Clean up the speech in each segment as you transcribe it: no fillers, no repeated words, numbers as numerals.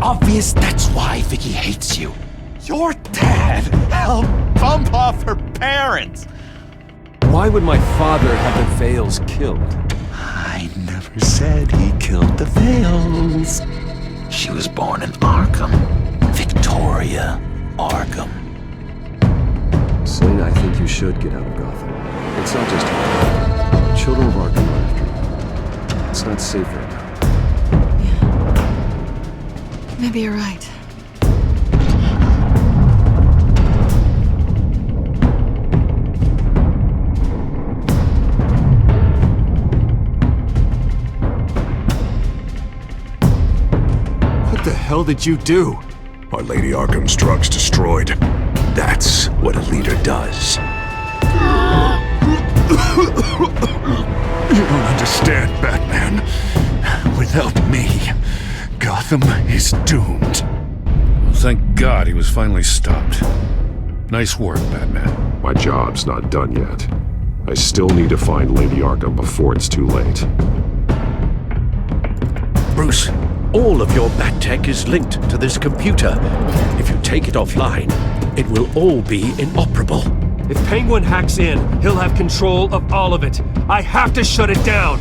obvious that's why Vicky hates you. Your dad helped bump off her parents. Why would my father have the Vales killed? I never said he killed the Vales. She was born in Arkham. Victoria Arkham. Selina, I think you should get out of Gotham. It's not just her. Children of Arkham are after you. It's not safe right now. Yeah. Maybe you're right. What the hell did you do? Are Lady Arkham's drugs destroyed? That's what a leader does. You don't understand, Batman. Without me, Gotham is doomed. Well, thank God he was finally stopped. Nice work, Batman. My job's not done yet. I still need to find Lady Arkham before it's too late. Bruce, all of your bat tech is linked to this computer. If you take it offline, it will all be inoperable. If Penguin hacks in, he'll have control of all of it. I have to shut it down!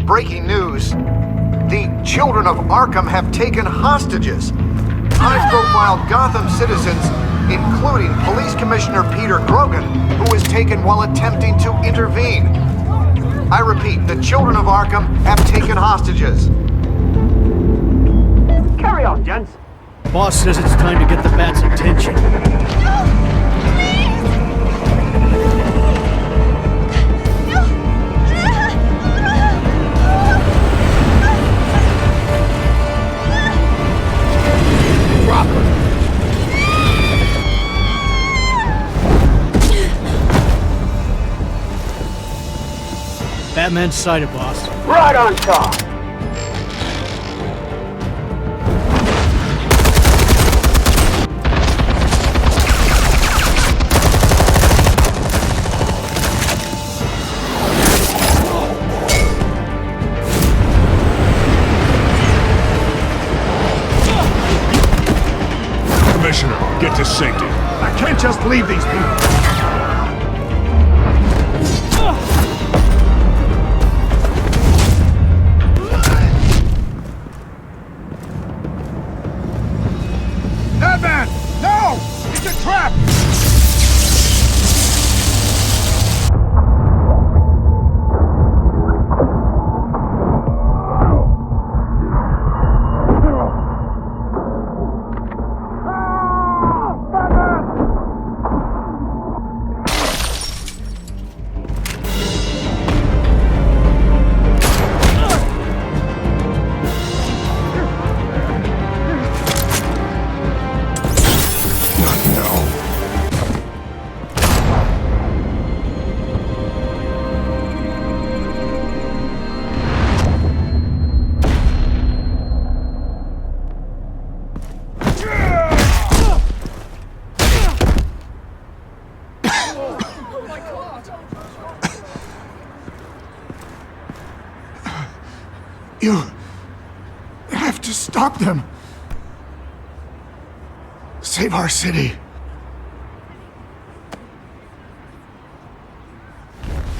Breaking news. The children of Arkham have taken hostages. High-profile Gotham citizens, including Police Commissioner Peter Grogan, who was taken while attempting to intervene. I repeat, the children of Arkham have taken hostages. Carry on, gents. Boss says it's time to get the Bat's attention. Batman's sighted, boss. Right on top! Commissioner, get to safety. I can't just leave these people. Batman! No! It's a trap! You have to stop them. Save our city.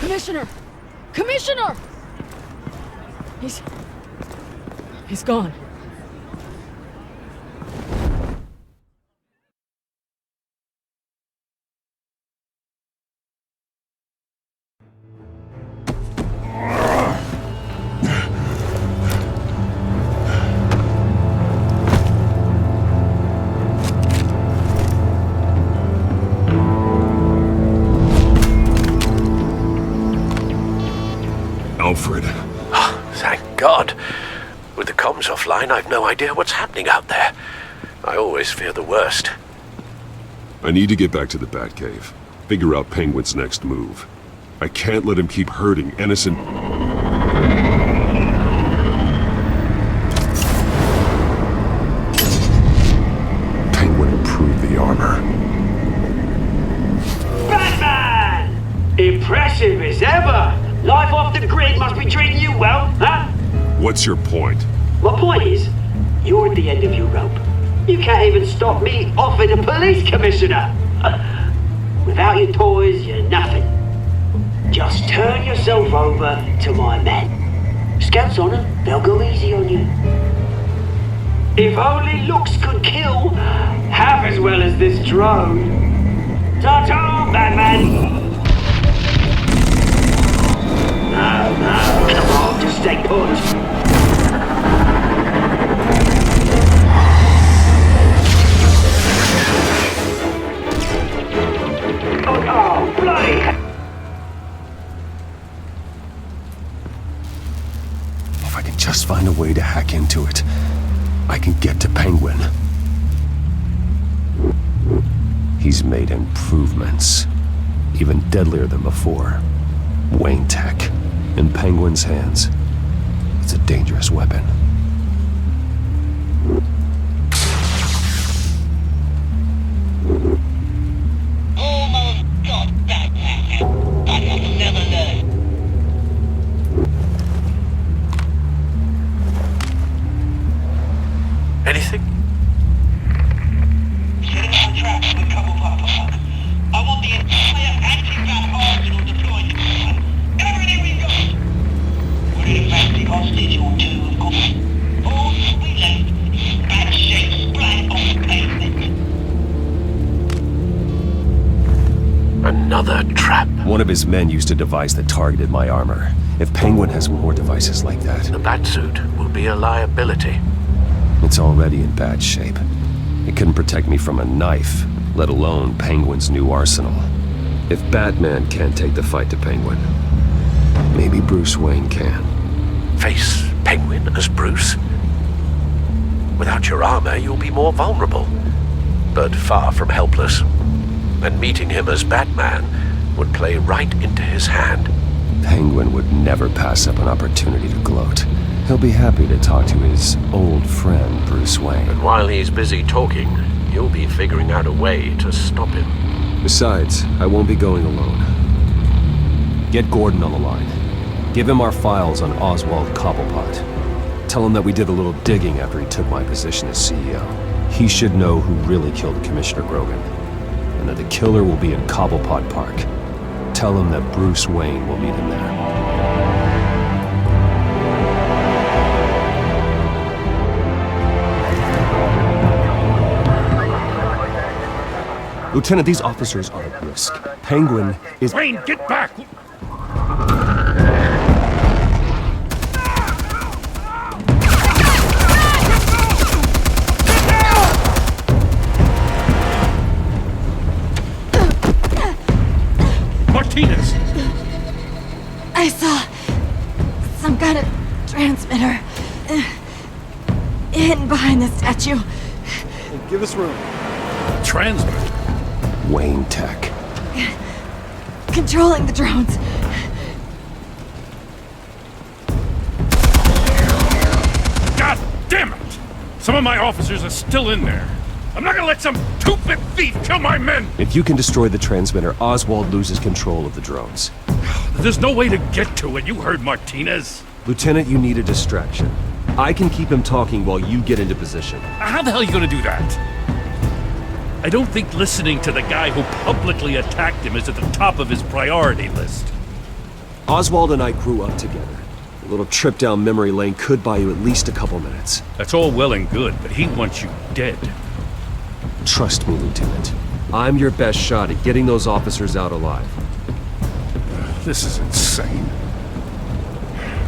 Commissioner! Commissioner! He's gone. Alfred. Thank God. With the comms offline, I've no idea what's happening out there. I always fear the worst. I need to get back to the Batcave. Figure out Penguin's next move. I can't let him keep hurting innocent... Penguin improved the armor. Batman! Impressive as ever! Life off the grid must be treating you well, huh? What's your point? My point is, you're at the end of your rope. You can't even stop me offing a police commissioner. Without your toys, you're nothing. Just turn yourself over to my men. Scouts on them, they'll go easy on you. If only looks could kill half as well as this drone. Ta-ta, Batman! No, come on, just stay put. Oh, bloody! If I can just find a way to hack into it, I can get to Penguin. He's made improvements, even deadlier than before. Wayne Tech, in Penguin's hands. It's a dangerous weapon. Almost got that, but I'll never learn. Anything? Set up a trap for the Cobblepot Park. I want the entire anti-bat arsenal deployed. Everything we've got. We're in a fancy hostage or two, of course. All we left is bad shape splat on the pavement. Another trap. One of his men used a device that targeted my armor. If Penguin has more devices like that, The Batsuit will be a liability. it's already in bad shape. It couldn't protect me from a knife, let alone Penguin's new arsenal. If Batman can't take the fight to Penguin, maybe Bruce Wayne can. Face Penguin as Bruce? Without your armor, you'll be more vulnerable, but far from helpless. And meeting him as Batman would play right into his hand. Penguin would never pass up an opportunity to gloat. He'll be happy to talk to his old friend, Bruce Wayne. And while he's busy talking, you'll be figuring out a way to stop him. Besides, I won't be going alone. Get Gordon on the line. Give him our files on Oswald Cobblepot. Tell him that we did a little digging after he took my position as CEO. He should know who really killed Commissioner Grogan, and that the killer will be in Cobblepot Park. Tell him that Bruce Wayne will meet him there. Lieutenant, these officers are at risk. Penguin is... Wayne, get back! Martinez! I saw some kind of transmitter hidden behind the statue. Give us room. Transmitter? Wayne Tech. Controlling the drones. God damn it! Some of my officers are still in there. I'm not gonna let some two-bit thief kill my men! If you can destroy the transmitter, Oswald loses control of the drones. There's no way to get to it. You heard Martinez. Lieutenant, you need a distraction. I can keep him talking while you get into position. How the hell are you gonna do that? I don't think listening to the guy who publicly attacked him is at the top of his priority list. Oswald and I grew up together. A little trip down memory lane could buy you at least a couple minutes. That's all well and good, but he wants you dead. Trust me, Lieutenant. I'm your best shot at getting those officers out alive. This is insane.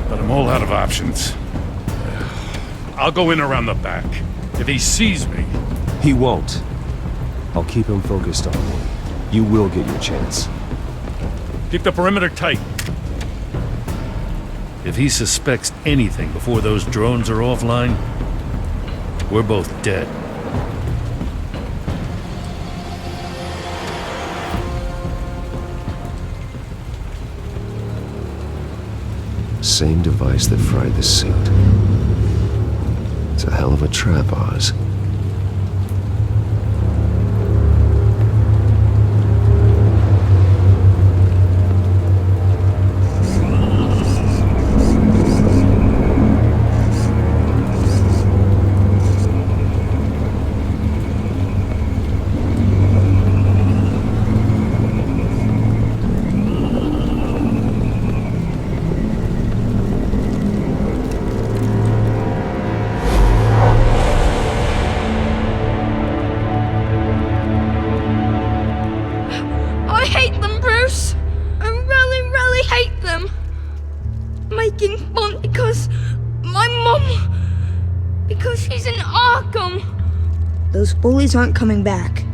But I'm all out of options. I'll go in around the back. If he sees me... He won't. I'll keep him focused on me. You will get your chance. Keep the perimeter tight. If he suspects anything before those drones are offline, we're both dead. same device that fried the suit. It's a hell of a trap, Oz. I hate them, Bruce. I really, really hate them. Making fun because my mum, because she's in Arkham. Those bullies aren't coming back.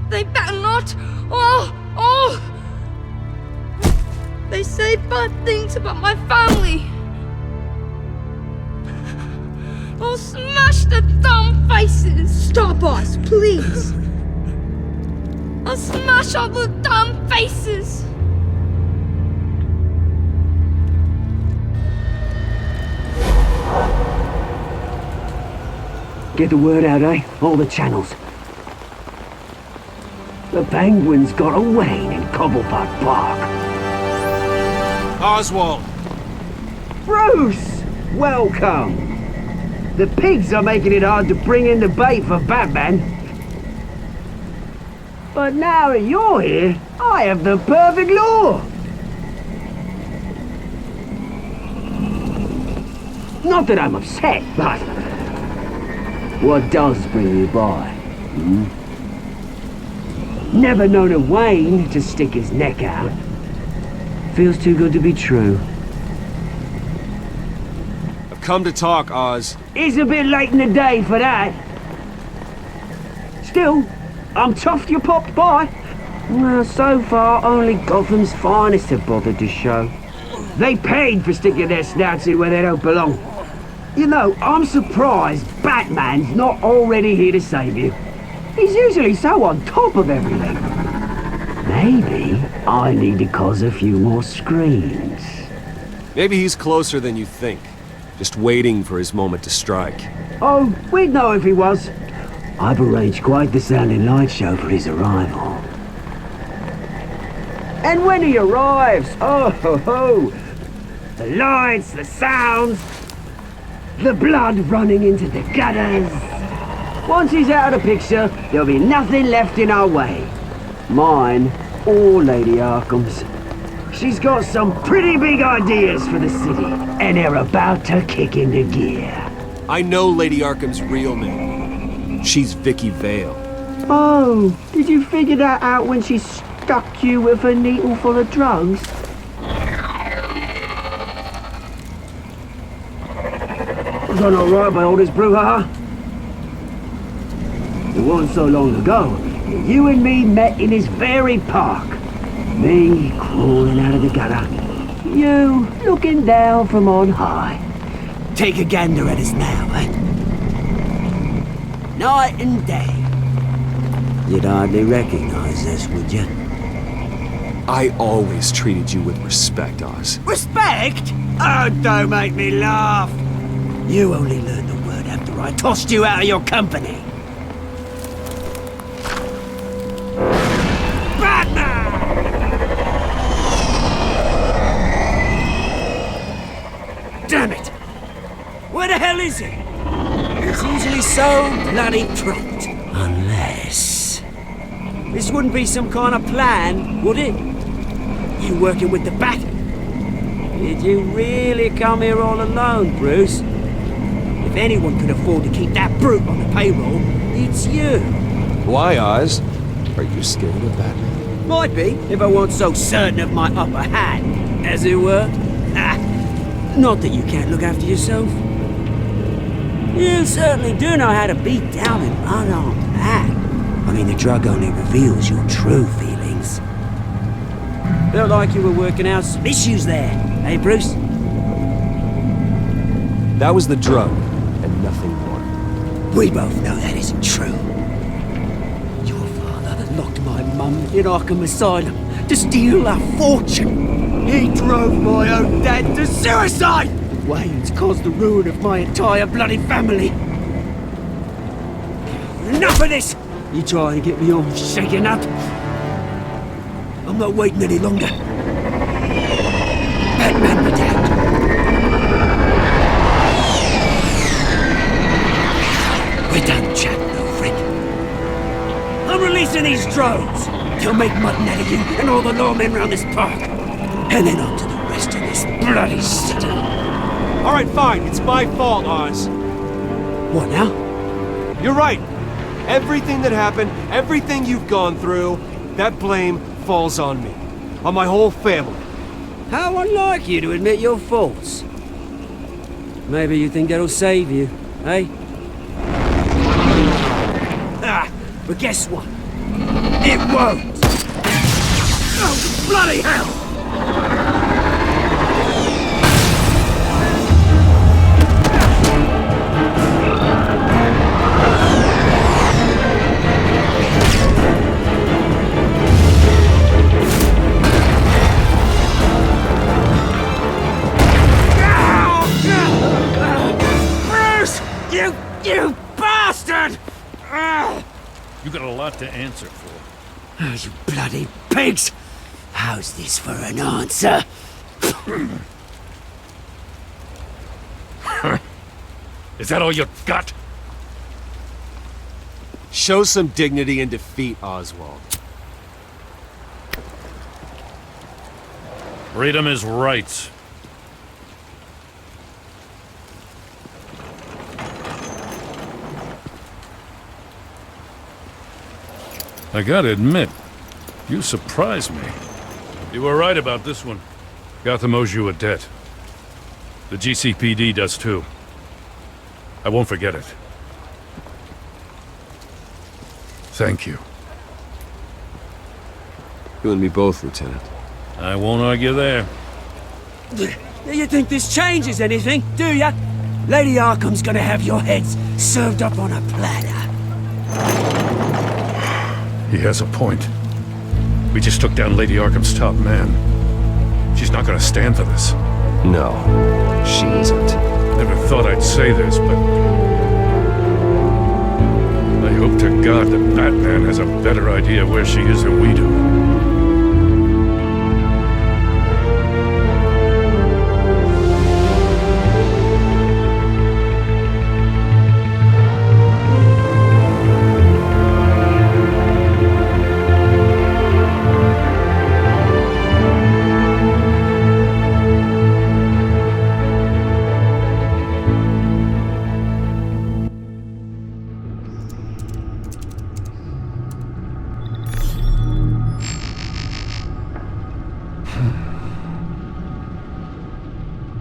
They better not. Oh. They say bad things about my family. I'll smash the dumb faces. Stop us, please. I'll smash all the damn faces! Get the word out, eh? All the channels. The Penguin's got a Wayne in Cobblepot Park. Oswald! Bruce! Welcome! The pigs are making it hard to bring in the bait for Batman. But now that you're here, I have the perfect lure! Not that I'm upset, but... what does bring you by? Never known a Wayne to stick his neck out. Feels too good to be true. I've come to talk, Oz. It's a bit late in the day for that. Still, I'm chuffed you popped by. Well, so far, only Gotham's finest have bothered to show. They paid for sticking their snouts in where they don't belong. You know, I'm surprised Batman's not already here to save you. He's usually so on top of everything. Maybe I need to cause a few more screams. Maybe he's closer than you think. Just waiting for his moment to strike. Oh, we'd know if he was. I've arranged quite the sounding light show for his arrival. And when he arrives, oh ho ho! The lights, the sounds, the blood running into the gutters. Once he's out of the picture, there'll be nothing left in our way. Mine or Lady Arkham's. She's got some pretty big ideas for the city, and they're about to kick into gear. I know Lady Arkham's real name. She's Vicky Vale. Oh, did you figure that out when she stuck you with a needle full of drugs? Done all right by all this brouhaha? It wasn't so long ago that you and me met in this very park. Me crawling out of the gutter. You looking down from on high. Take a gander at us now, eh? Night and day. You'd hardly recognize us, would you? I always treated you with respect, Oz. Respect? Oh, don't make me laugh. You only learned the word after I tossed you out of your company. Damn it! Where the hell is he? He's usually so bloody prompt. Unless... this wouldn't be some kind of plan, would it? You working with the Bat? Did you really come here all alone, Bruce? If anyone could afford to keep that brute on the payroll, it's you. Why, Oz? Are you scared of Batman? Might be, if I weren't so certain of my upper hand, as it were. Not that you can't look after yourself. You certainly do know how to beat down an unarmed man. I mean, the drug only reveals your true feelings. Felt like you were working out some issues there, eh, Bruce? That was the drug, and nothing more. We both know that isn't true. Your father locked my mum in Arkham Asylum to steal our fortune. He drove my own dad to suicide! Wayne's caused the ruin of my entire bloody family. Enough of this! You try and get me all shaken up. I'm not waiting any longer. Batman be damned. We're done chatting, old friend. I'm releasing these drones. They'll make mutton out of you and all the lawmen around this park. And then on to the rest of this bloody city. Alright, fine. It's my fault, Oz. What now? You're right. Everything that happened, everything you've gone through, that blame falls on me. On my whole family. How unlike you to admit your faults. Maybe you think that'll save you, eh? Ah, but guess what? It won't! Oh, bloody hell! You bastard! You got a lot to answer for. Oh, you bloody pigs! How's this for an answer? Is that all you got? Show some dignity in defeat, Oswald. Freedom is rights. I gotta admit, you surprised me. You were right about this one. Gotham owes you a debt. The GCPD does too. I won't forget it. Thank you. You and me both, Lieutenant. I won't argue there. You think this changes anything, do ya? Lady Arkham's gonna have your heads served up on a platter. He has a point. We just took down Lady Arkham's top man. She's not gonna stand for this. No, she isn't. Never thought I'd say this, but I hope to God that Batman has a better idea where she is than we do.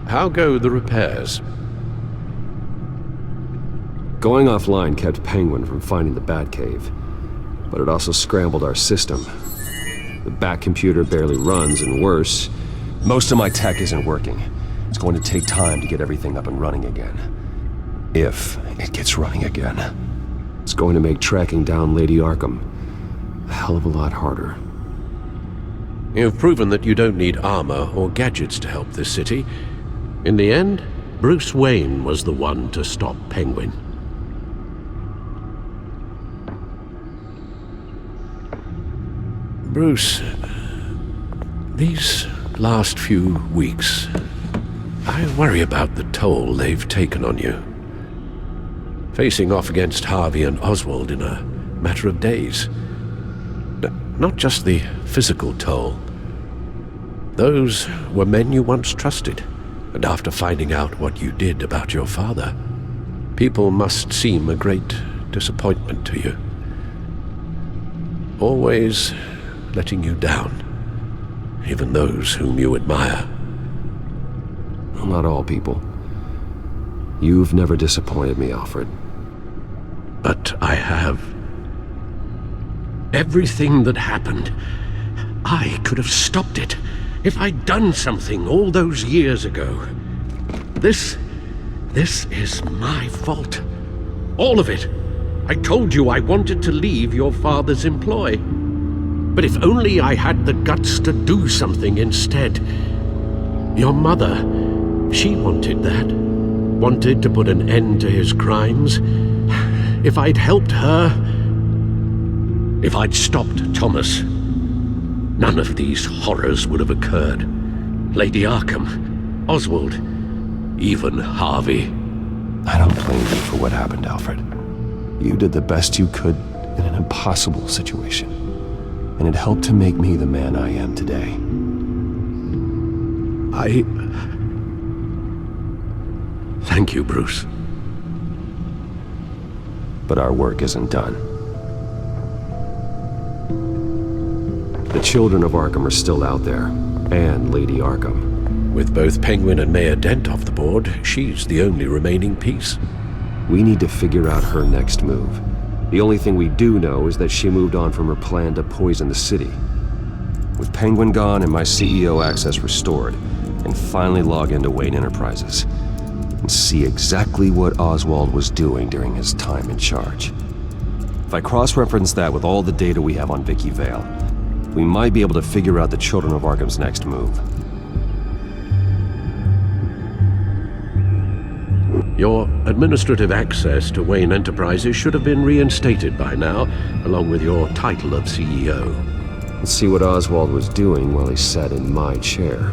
How go the repairs? Going offline kept Penguin from finding the Batcave, but it also scrambled our system. The Bat computer barely runs, and worse, most of my tech isn't working. It's going to take time to get everything up and running again. If it gets running again. It's going to make tracking down Lady Arkham a hell of a lot harder. You've proven that you don't need armor or gadgets to help this city. In the end, Bruce Wayne was the one to stop Penguin. Bruce, these last few weeks, I worry about the toll they've taken on you. Facing off against Harvey and Oswald in a matter of days. Not just the physical toll. Those were men you once trusted. And after finding out what you did about your father, people must seem a great disappointment to you. Always letting you down, even those whom you admire. Well, not all people. You've never disappointed me, Alfred. But I have. Everything that happened, I could have stopped it. If I'd done something all those years ago. This is my fault. All of it. I told you I wanted to leave your father's employ. But if only I had the guts to do something instead. Your mother, she wanted that. Wanted to put an end to his crimes. If I'd helped her, if I'd stopped Thomas, none of these horrors would have occurred. Lady Arkham, Oswald, even Harvey. I don't blame you for what happened, Alfred. You did the best you could in an impossible situation, and it helped to make me the man I am today. Thank you, Bruce. But our work isn't done. The children of Arkham are still out there, and Lady Arkham. With both Penguin and Mayor Dent off the board, she's the only remaining piece. We need to figure out her next move. The only thing we do know is that she moved on from her plan to poison the city. With Penguin gone and my CEO access restored, and finally log into Wayne Enterprises and see exactly what Oswald was doing during his time in charge. If I cross-reference that with all the data we have on Vicky Vale, we might be able to figure out the Children of Arkham's next move. Your administrative access to Wayne Enterprises should have been reinstated by now, along with your title of CEO. Let's see what Oswald was doing while he sat in my chair.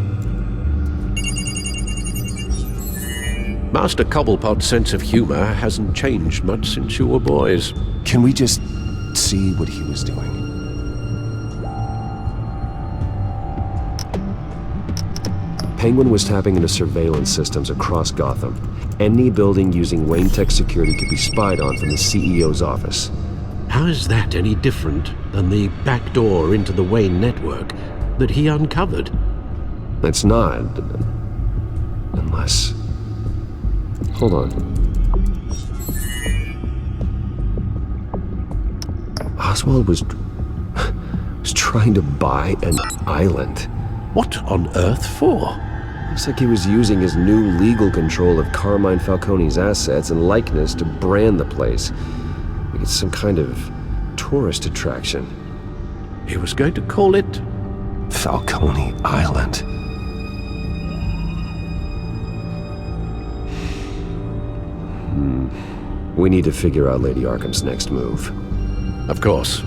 Master Cobblepot's sense of humor hasn't changed much since you were boys. Can we just see what he was doing? Penguin was tapping into surveillance systems across Gotham. Any building using Wayne Tech security could be spied on from the CEO's office. How is that any different than the back door into the Wayne network that he uncovered? It's not. Unless... Hold on. Oswald was trying to buy an island. What on earth for? Looks like he was using his new legal control of Carmine Falcone's assets and likeness to brand the place. Like it's some kind of tourist attraction. He was going to call it Falcone Island. We need to figure out Lady Arkham's next move. Of course.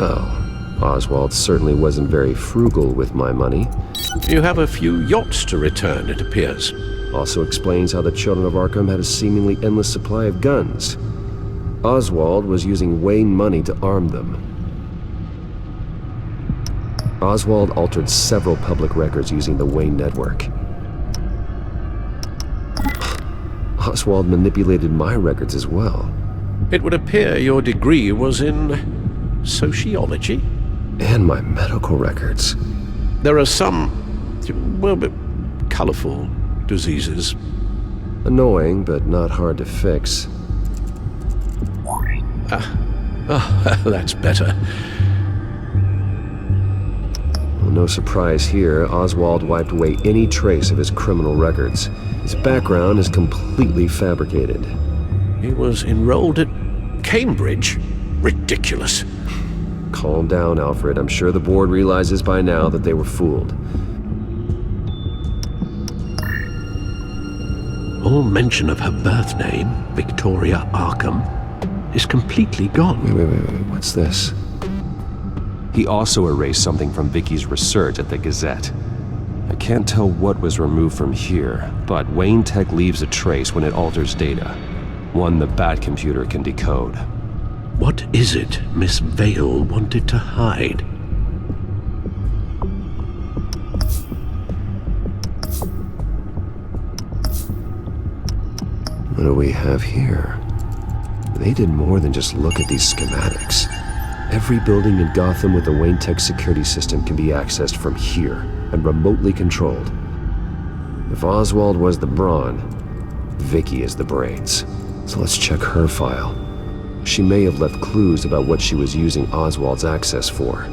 Oh, Oswald certainly wasn't very frugal with my money. You have a few yachts to return, it appears. Also explains how the Children of Arkham had a seemingly endless supply of guns. Oswald was using Wayne money to arm them. Oswald altered several public records using the Wayne network. Oswald manipulated my records as well. It would appear your degree was in sociology? And my medical records. There are some, well, colorful diseases. Annoying, but not hard to fix. That's better. Well, no surprise here, Oswald wiped away any trace of his criminal records. His background is completely fabricated. He was enrolled at Cambridge? Ridiculous. Calm down, Alfred. I'm sure the board realizes by now that they were fooled. All mention of her birth name, Victoria Arkham, is completely gone. Wait. What's this? He also erased something from Vicky's research at the Gazette. I can't tell what was removed from here, but Wayne Tech leaves a trace when it alters data. One the Bat computer can decode. What is it Miss Vale wanted to hide? What do we have here? They did more than just look at these schematics. Every building in Gotham with a Wayne Tech security system can be accessed from here and remotely controlled. If Oswald was the brawn, Vicky is the brains. So let's check her file. She may have left clues about what she was using Oswald's access for.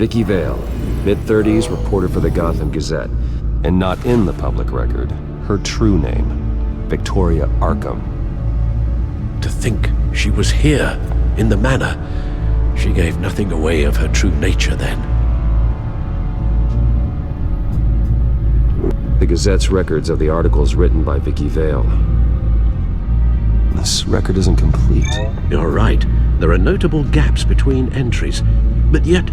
Vicky Vale, mid-30s, reporter for the Gotham Gazette. And not in the public record, her true name, Victoria Arkham. To think she was here, in the manor. She gave nothing away of her true nature then. The Gazette's records of the articles written by Vicky Vale. This record isn't complete. You're right. There are notable gaps between entries. But yet,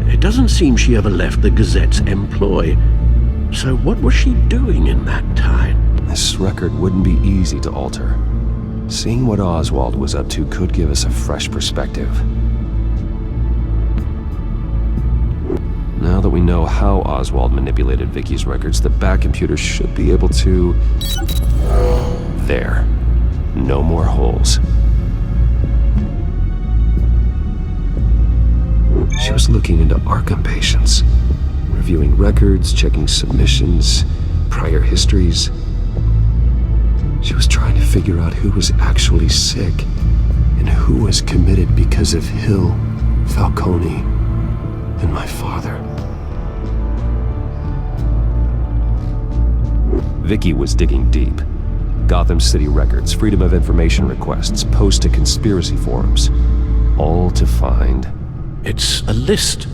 it doesn't seem she ever left the Gazette's employ. So what was she doing in that time? This record wouldn't be easy to alter. Seeing what Oswald was up to could give us a fresh perspective. Now that we know how Oswald manipulated Vicky's records, the Bat computer should be able to... There. No more holes. She was looking into Arkham patients, reviewing records, checking submissions, prior histories. She was trying to figure out who was actually sick and who was committed because of Hill, Falcone, and my father. Vicky was digging deep. Gotham City records, Freedom of Information requests, posts to conspiracy forums. All to find... It's a list.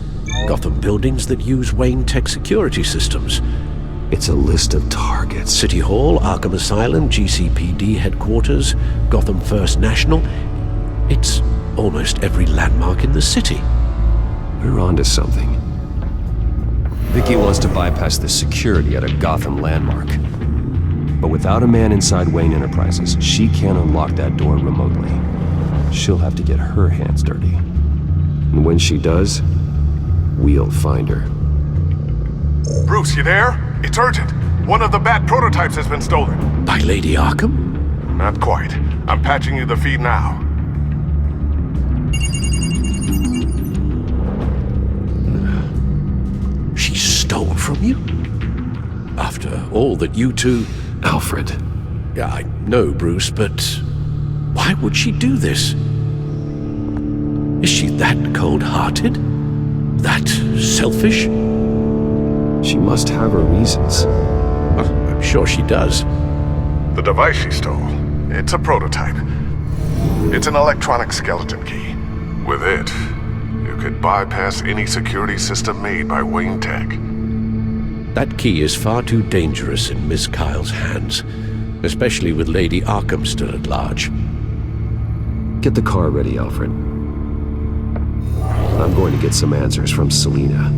Gotham buildings that use Wayne Tech security systems. It's a list of targets. City Hall, Arkham Asylum, GCPD headquarters, Gotham First National. It's almost every landmark in the city. We're onto something. Vicky wants to bypass the security at a Gotham landmark. But without a man inside Wayne Enterprises, she can't unlock that door remotely. She'll have to get her hands dirty. And when she does, we'll find her. Bruce, you there? It's urgent. One of the Bat prototypes has been stolen. By Lady Arkham? Not quite. I'm patching you the feed now. She stole from you? After all that you two... Alfred. Yeah, I know, Bruce, but why would she do this? Is she that cold-hearted? That selfish? She must have her reasons. I'm sure she does. The device she stole, it's a prototype. It's an electronic skeleton key. With it, you could bypass any security system made by Wayne Tech. That key is far too dangerous in Miss Kyle's hands, especially with Lady Arkham still at large. Get the car ready, Alfred. I'm going to get some answers from Selina.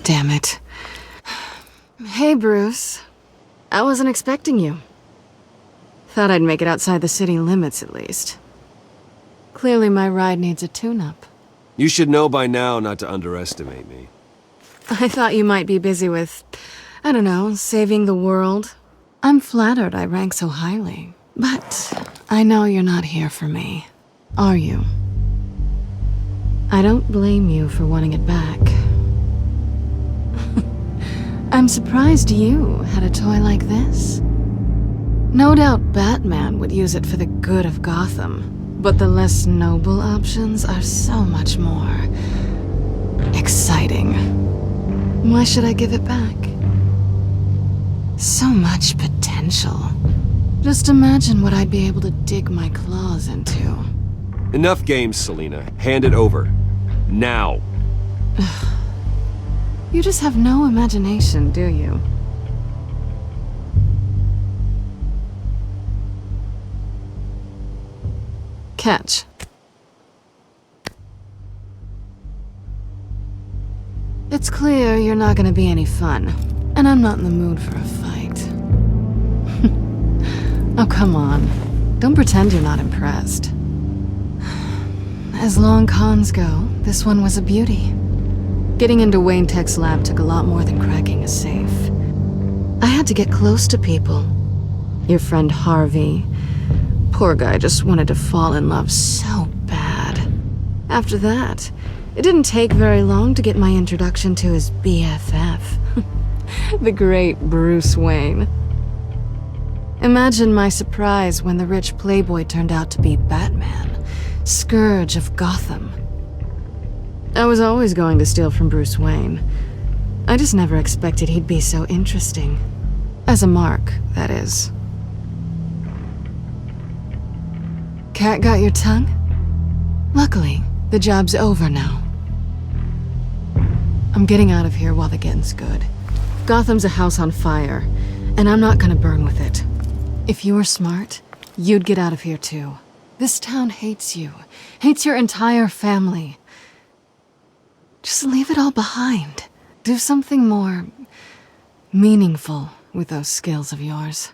Damn it. Hey, Bruce. I wasn't expecting you. Thought I'd make it outside the city limits, at least. Clearly my ride needs a tune-up. You should know by now not to underestimate me. I thought you might be busy with, I don't know, saving the world. I'm flattered I rank so highly. But I know you're not here for me, are you? I don't blame you for wanting it back. I'm surprised you had a toy like this. No doubt Batman would use it for the good of Gotham, but the less noble options are so much more exciting. Why should I give it back? So much potential. Just imagine what I'd be able to dig my claws into. Enough games, Selina. Hand it over. Now. You just have no imagination, do you? Catch. It's clear you're not gonna be any fun, and I'm not in the mood for a fight. Oh, come on. Don't pretend you're not impressed. As long cons go, this one was a beauty. Getting into Wayne Tech's lab took a lot more than cracking a safe. I had to get close to people. Your friend Harvey. Poor guy just wanted to fall in love so bad. After that, it didn't take very long to get my introduction to his BFF. The great Bruce Wayne. Imagine my surprise when the rich playboy turned out to be Batman, Scourge of Gotham. I was always going to steal from Bruce Wayne. I just never expected he'd be so interesting. As a mark, that is. Cat got your tongue? Luckily, the job's over now. I'm getting out of here while the getting's good. Gotham's a house on fire, and I'm not gonna burn with it. If you were smart, you'd get out of here too. This town hates you, hates your entire family. Just leave it all behind. Do something more meaningful with those skills of yours.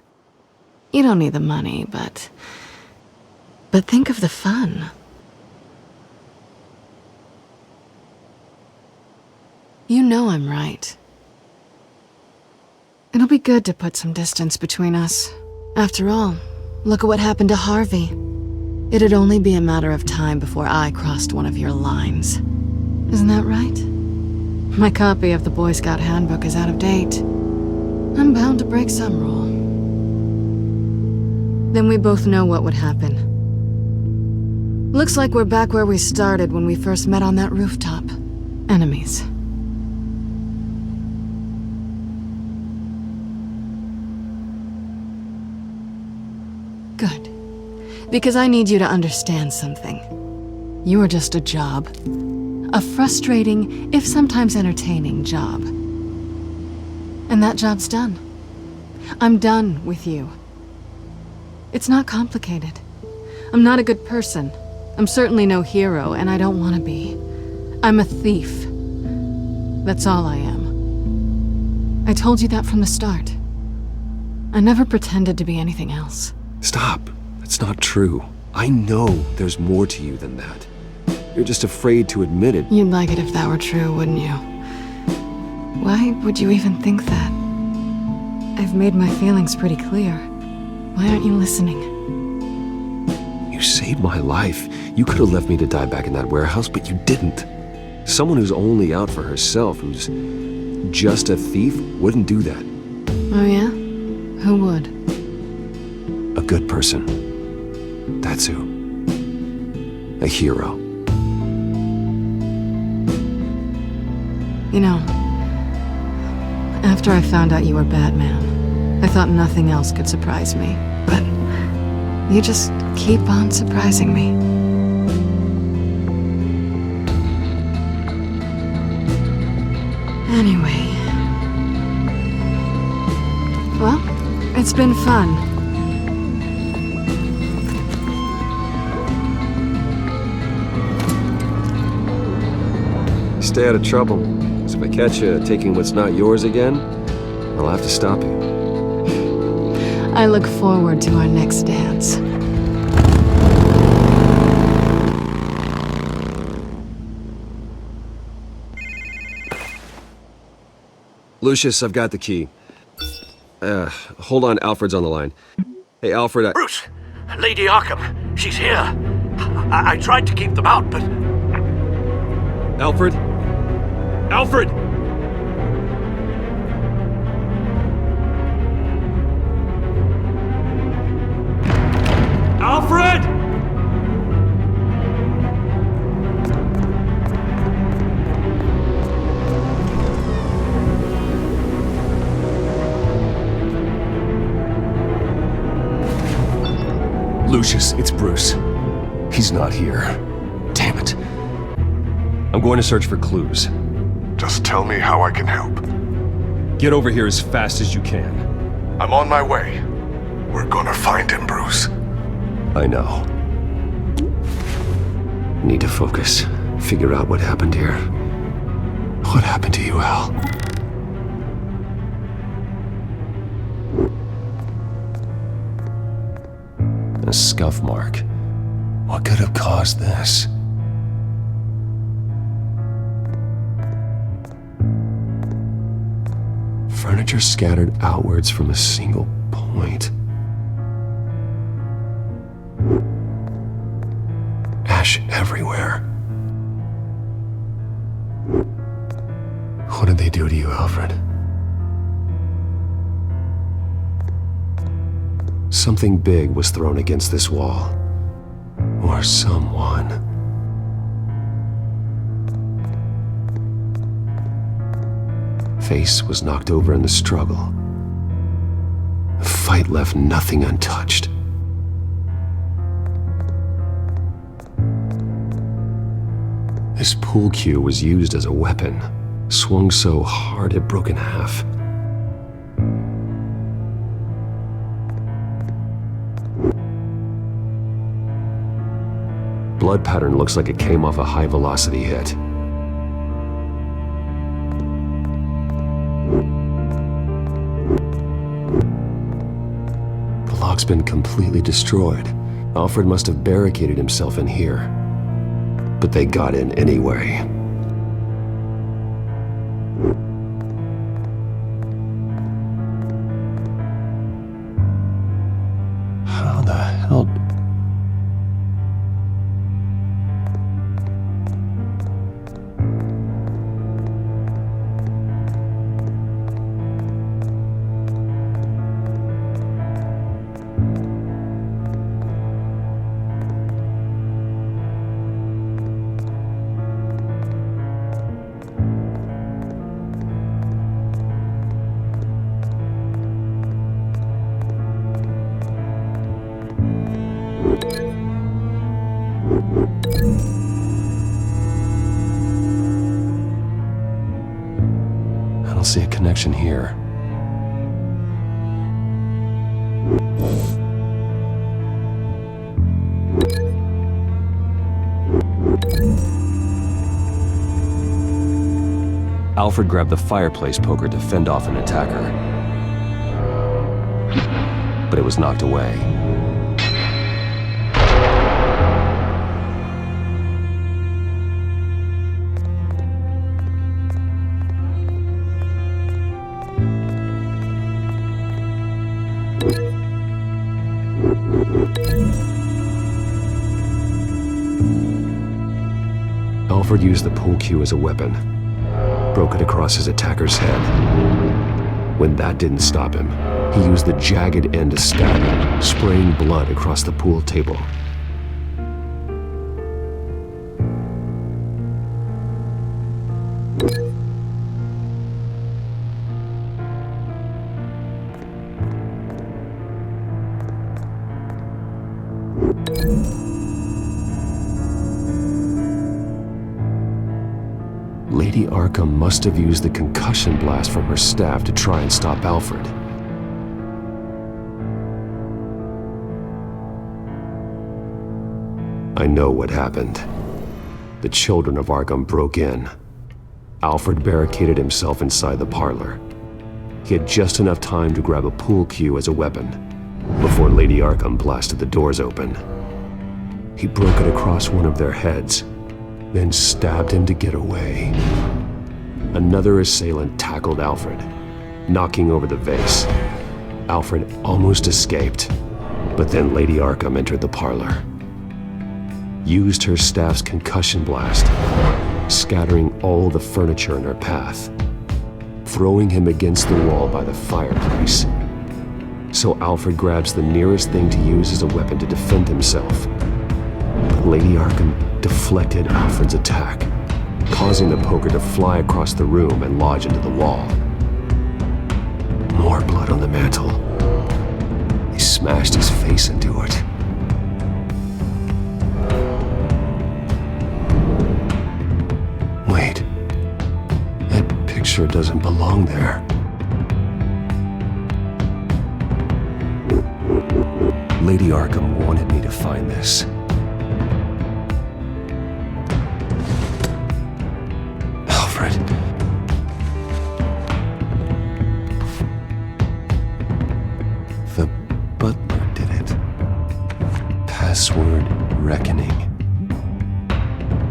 You don't need the money, but think of the fun. You know I'm right. It'll be good to put some distance between us. After all, look at what happened to Harvey. It'd only be a matter of time before I crossed one of your lines. Isn't that right? My copy of the Boy Scout Handbook is out of date. I'm bound to break some rule. Then we both know what would happen. Looks like we're back where we started when we first met on that rooftop. Enemies. Good. Because I need you to understand something. You are just a job. A frustrating, if sometimes entertaining, job. And that job's done. I'm done with you. It's not complicated. I'm not a good person. I'm certainly no hero, and I don't want to be. I'm a thief. That's all I am. I told you that from the start. I never pretended to be anything else. Stop. That's not true. I know there's more to you than that. You're just afraid to admit it. You'd like it if that were true, wouldn't you? Why would you even think that? I've made my feelings pretty clear. Why aren't you listening? You saved my life. You could have left me to die back in that warehouse, but you didn't. Someone who's only out for herself, who's just a thief, wouldn't do that. Oh yeah? Who would? A good person. That's who. A hero. You know, after I found out you were Batman, I thought nothing else could surprise me. But you just keep on surprising me. Anyway. Well, it's been fun. Stay out of trouble. Because if I catch you taking what's not yours again, I'll have to stop you. I look forward to our next dance. Lucius, I've got the key. Hold on, Alfred's on the line. Hey, Alfred, Bruce! Lady Arkham! She's here! I tried to keep them out, but... Alfred? Alfred! Alfred! Lucius, it's Bruce. He's not here. Damn it. I'm going to search for clues. Just tell me how I can help. Get over here as fast as you can. I'm on my way. We're gonna find him, Bruce. I know. Need to focus. Figure out what happened here. What happened to you, Al? A scuff mark. What could have caused this? Furniture scattered outwards from a single point. Ash everywhere. What did they do to you, Alfred? Something big was thrown against this wall. Or someone. Face was knocked over in the struggle. The fight left nothing untouched. This pool cue was used as a weapon, swung so hard it broke in half. Blood pattern looks like it came off a high-velocity hit. The lock's been completely destroyed. Alfred must have barricaded himself in here. But they got in anyway. How the hell... I don't see a connection here. Alfred grabbed the fireplace poker to fend off an attacker. But it was knocked away. Alfred used the pool cue as a weapon, broke it across his attacker's head. When that didn't stop him, he used the jagged end to stab him, spraying blood across the pool table. Lady Arkham must have used the concussion blast from her staff to try and stop Alfred. I know what happened. The children of Arkham broke in. Alfred barricaded himself inside the parlor. He had just enough time to grab a pool cue as a weapon before Lady Arkham blasted the doors open. He broke it across one of their heads, then stabbed him to get away. Another assailant tackled Alfred, knocking over the vase. Alfred almost escaped, but then Lady Arkham entered the parlor. Used her staff's concussion blast, scattering all the furniture in her path, throwing him against the wall by the fireplace. So Alfred grabs the nearest thing to use as a weapon to defend himself. But Lady Arkham deflected Alfred's attack, causing the poker to fly across the room and lodge into the wall. More blood on the mantel. He smashed his face into it. Wait, that picture doesn't belong there. Lady Arkham wanted me to find this. Alfred. The butler did it. Password reckoning.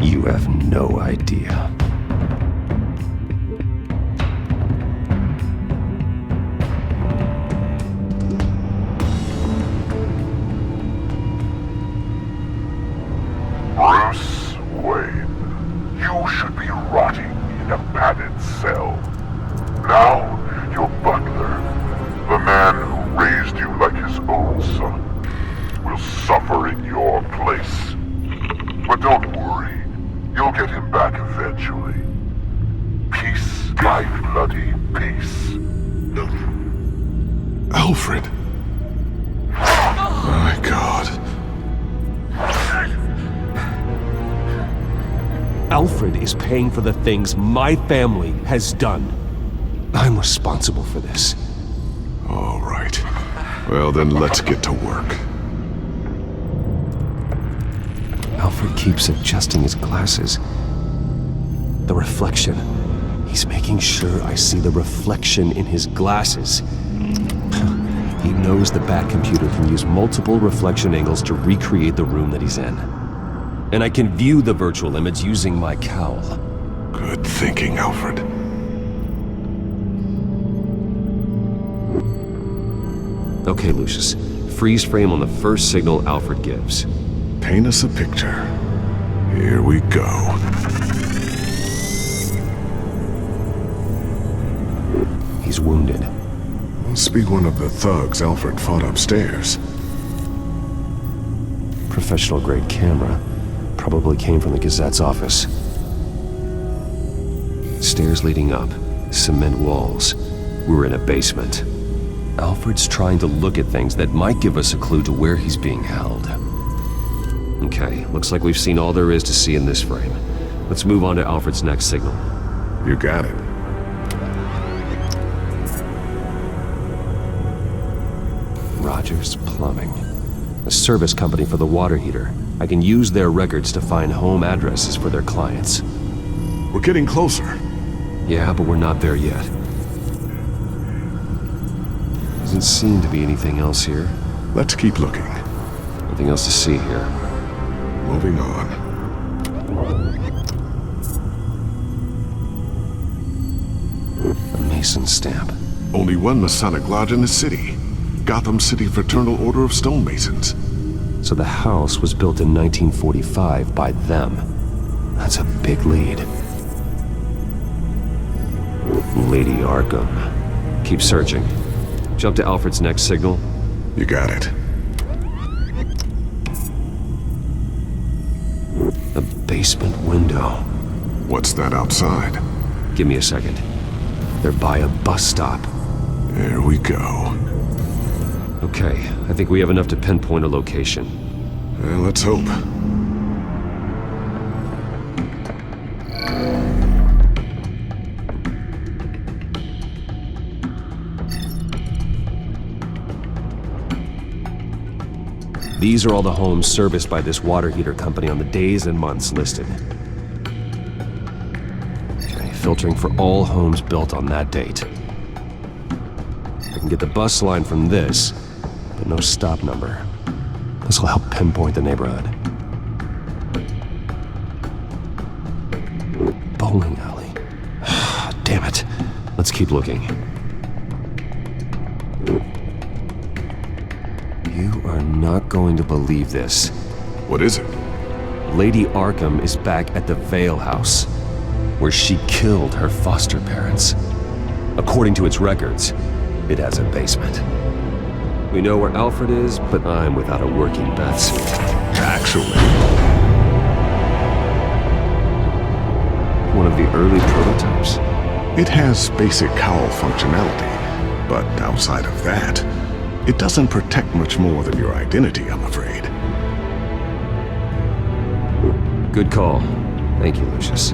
You have no idea. suffer in your place. But don't worry, you'll get him back eventually. Peace, my bloody peace. Alfred. My God. Alfred is paying for the things my family has done. I'm responsible for this. All right. Well, then let's get to work. Alfred keeps adjusting his glasses. The reflection. He's making sure I see the reflection in his glasses. He knows the Bat-computer can use multiple reflection angles to recreate the room that he's in. And I can view the virtual image using my cowl. Good thinking, Alfred. Okay, Lucius. Freeze frame on the first signal Alfred gives. Paint us a picture. Here we go. He's wounded. Must be one of the thugs Alfred fought upstairs. Professional-grade camera. Probably came from the Gazette's office. Stairs leading up. Cement walls. We're in a basement. Alfred's trying to look at things that might give us a clue to where he's being held. Okay, looks like we've seen all there is to see in this frame. Let's move on to Alfred's next signal. You got it. Rogers Plumbing. A service company for the water heater. I can use their records to find home addresses for their clients. We're getting closer. Yeah, but we're not there yet. Doesn't seem to be anything else here. Let's keep looking. Nothing else to see here. Moving on. A Mason stamp. Only one Masonic lodge in the city. Gotham City Fraternal Order of Stonemasons. So the house was built in 1945 by them. That's a big lead. Lady Arkham. Keep searching. Jump to Alfred's next signal. You got it. A basement window. What's that outside? Give me a second. They're by a bus stop. There we go. Okay, I think we have enough to pinpoint a location. Well, let's hope. These are all the homes serviced by this water heater company on the days and months listed. Okay, filtering for all homes built on that date. I can get the bus line from this, but no stop number. This will help pinpoint the neighborhood. Bowling alley. Damn it. Let's keep looking. You are not going to believe this. What is it? Lady Arkham is back at the Vale House, where she killed her foster parents. According to its records, it has a basement. We know where Alfred is, but I'm without a working Beth's. Actually. One of the early prototypes? It has basic cowl functionality, but outside of that, it doesn't protect much more than your identity, I'm afraid. Good call. Thank you, Lucius.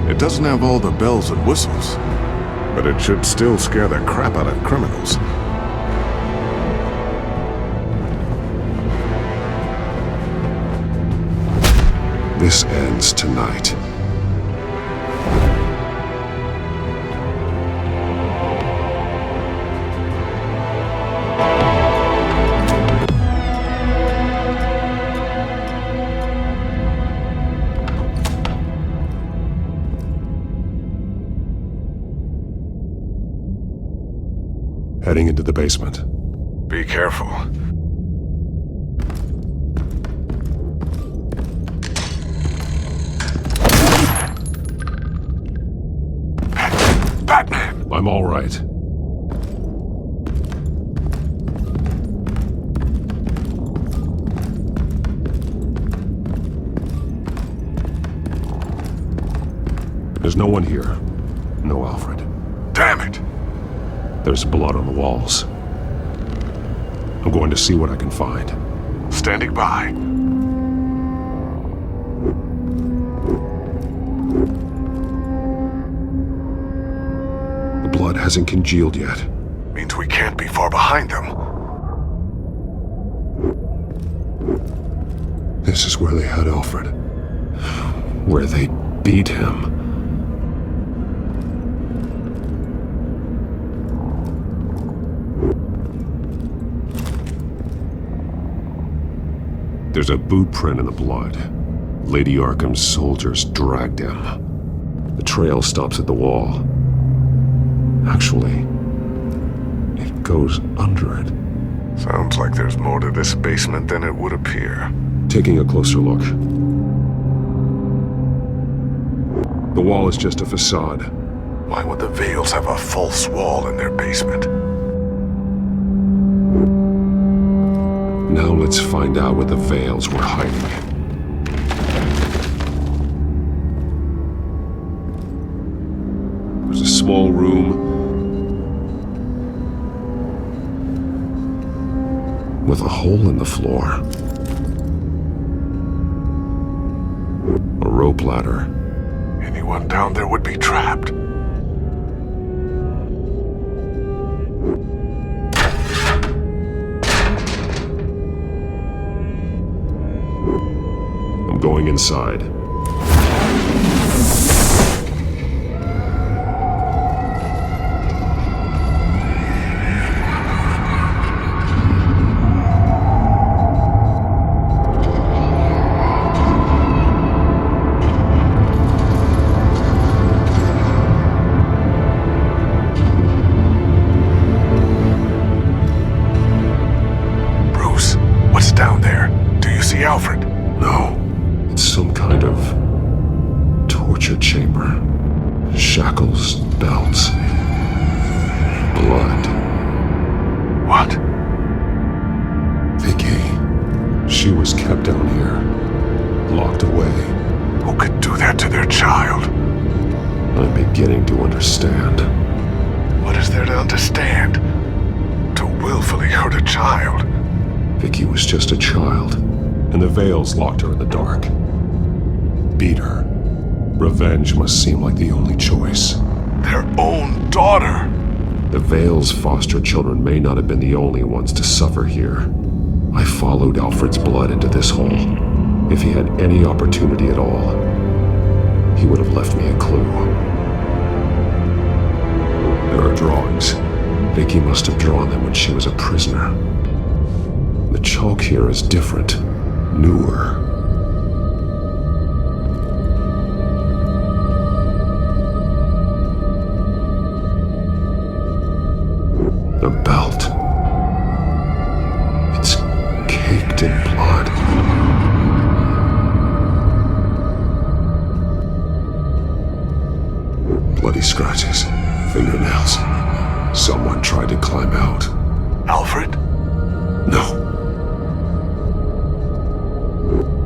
It doesn't have all the bells and whistles, but it should still scare the crap out of criminals. This ends tonight. Heading into the basement. Be careful. Batman! I'm all right. no one here. No Alfred. Damn it! There's blood on the walls. I'm going to see what I can find. Standing by. The blood hasn't congealed yet. Means we can't be far behind them. This is where they had Alfred. Where they beat him. There's a boot print in the blood. Lady Arkham's soldiers dragged him. The trail stops at the wall. Actually, it goes under it. Sounds like there's more to this basement than it would appear. Taking a closer look. The wall is just a facade. Why would the Vales have a false wall in their basement? Now let's find out what the Vales were hiding. There's a small room with a hole in the floor. A rope ladder. Anyone down there would be trapped. I'm going inside. Bruce, what's down there? Do you see Alfred? No. It's some kind of torture chamber. Shackles, belts, blood. What? Vicky. She was kept down here, locked away. Who could do that to their child? I'm beginning to understand. What is there to understand? To willfully hurt a child? Vicky was just a child, and the Vales locked her in the dark. Beat her. Revenge must seem like the only choice. Their own daughter! The Vales' foster children may not have been the only ones to suffer here. I followed Alfred's blood into this hole. If he had any opportunity at all, he would have left me a clue. There are drawings. Vicky must have drawn them when she was a prisoner. The chalk here is different, newer. The belt. It's caked in blood. Bloody scratches, fingernails. Someone tried to climb out. Alfred? No.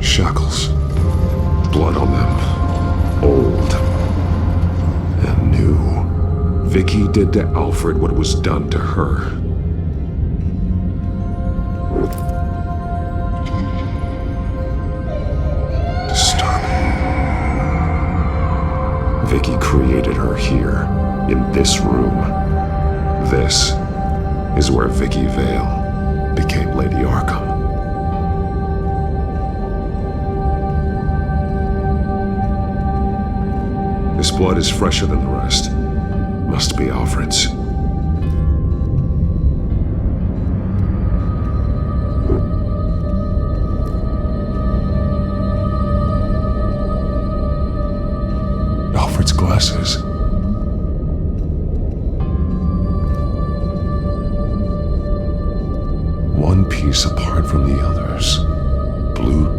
Shackles. Blood on them. Old. And new. Vicky did to Alfred what was done to her. Disturbing. Vicky created her here, in this room. This is where Vicky Vale became Lady Arkham. This blood is fresher than the rest. Must be Alfred's. Alfred's glasses. One piece apart from the others. Blue.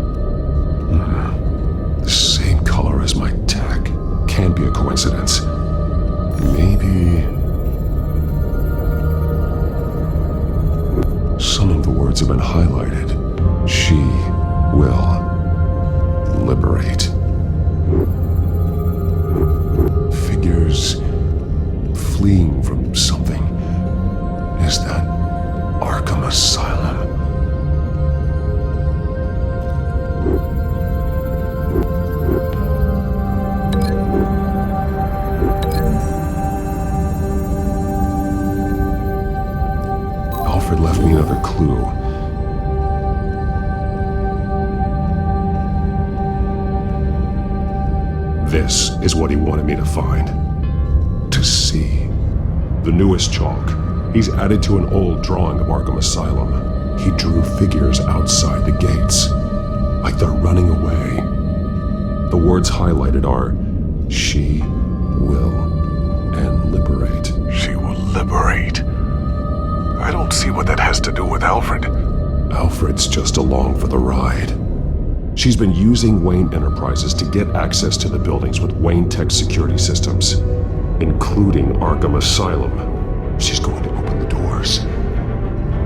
The same color as my tech. Can't be a coincidence. Maybe... Some of the words have been highlighted. She will liberate. This is what he wanted me to find. To see. The newest chalk. He's added to an old drawing of Arkham Asylum. He drew figures outside the gates. Like they're running away. The words highlighted are, she will, and liberate. She will liberate. I don't see what that has to do with Alfred. Alfred's just along for the ride. She's been using Wayne Enterprises to get access to the buildings with Wayne Tech security systems, including Arkham Asylum. She's going to open the doors,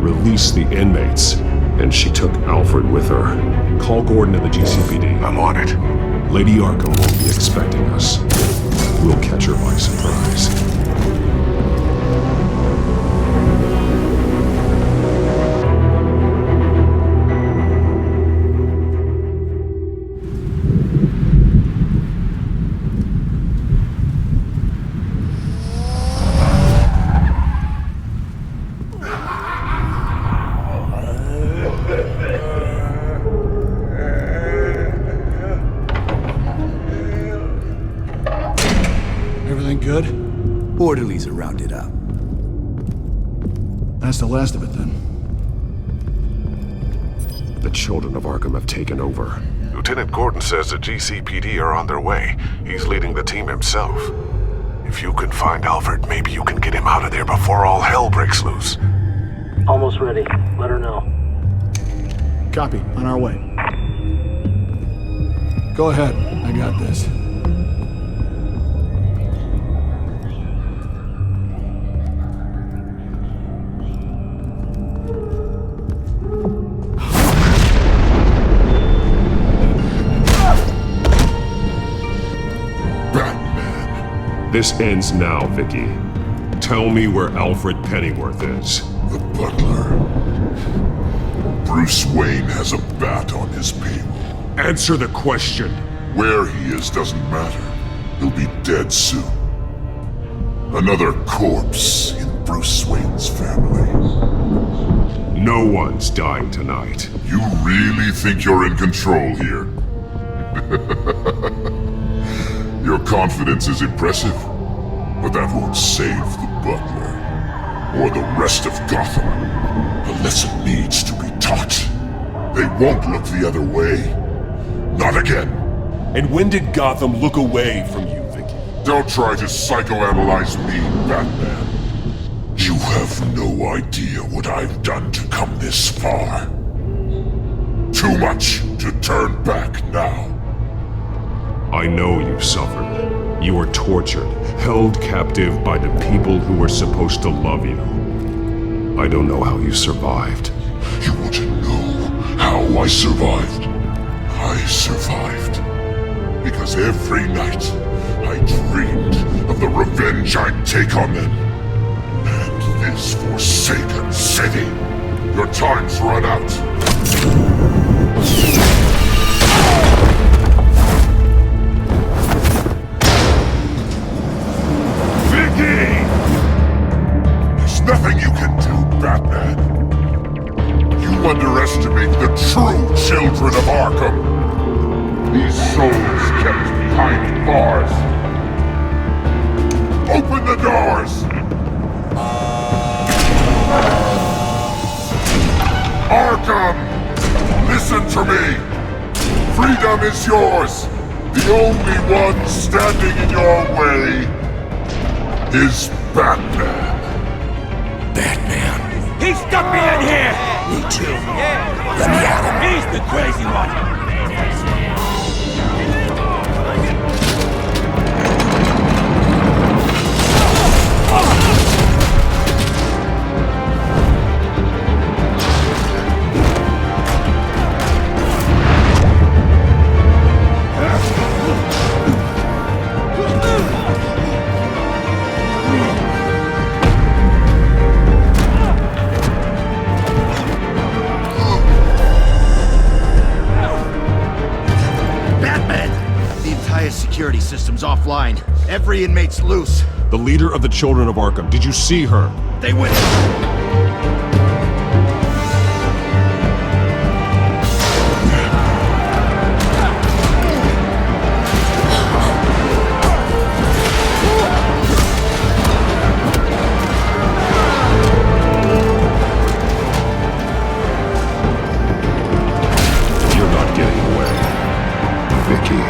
release the inmates, and she took Alfred with her. Call Gordon and the GCPD. I'm on it. Lady Arkham won't be expecting us. We'll catch her by surprise. Orderlies are rounded up. That's the last of it, then. The children of Arkham have taken over. Lieutenant Gordon says the GCPD are on their way. He's leading the team himself. If you can find Alfred, maybe you can get him out of there before all hell breaks loose. Almost ready. Let her know. Copy. On our way. Go ahead. I got this. This ends now, Vicky. Tell me where Alfred Pennyworth is. The butler. Bruce Wayne has a bat on his payroll. Answer the question. Where he is doesn't matter. He'll be dead soon. Another corpse in Bruce Wayne's family. No one's dying tonight. You really think you're in control here? Your confidence is impressive, but that won't save the butler, or the rest of Gotham. A lesson needs to be taught. They won't look the other way. Not again. And when did Gotham look away from you, Vicky? Don't try to psychoanalyze me, Batman. You have no idea what I've done to come this far. Too much to turn back now. I know you suffered. You were tortured, held captive by the people who were supposed to love you. I don't know how you survived. You want to know how I survived? I survived because every night I dreamed of the revenge I'd take on them. And this forsaken city. Your time's run out. There's nothing you can do, Batman. You underestimate the true children of Arkham. These souls kept behind bars. Open the doors! Arkham! Listen to me! Freedom is yours! The only one standing in your way is Batman. Batman. He stuck me in here! Me too. Let me at him. He's the crazy one. Security system's offline. Every inmate's loose. The leader of the Children of Arkham, did you see her? They went... getting away. Vicky.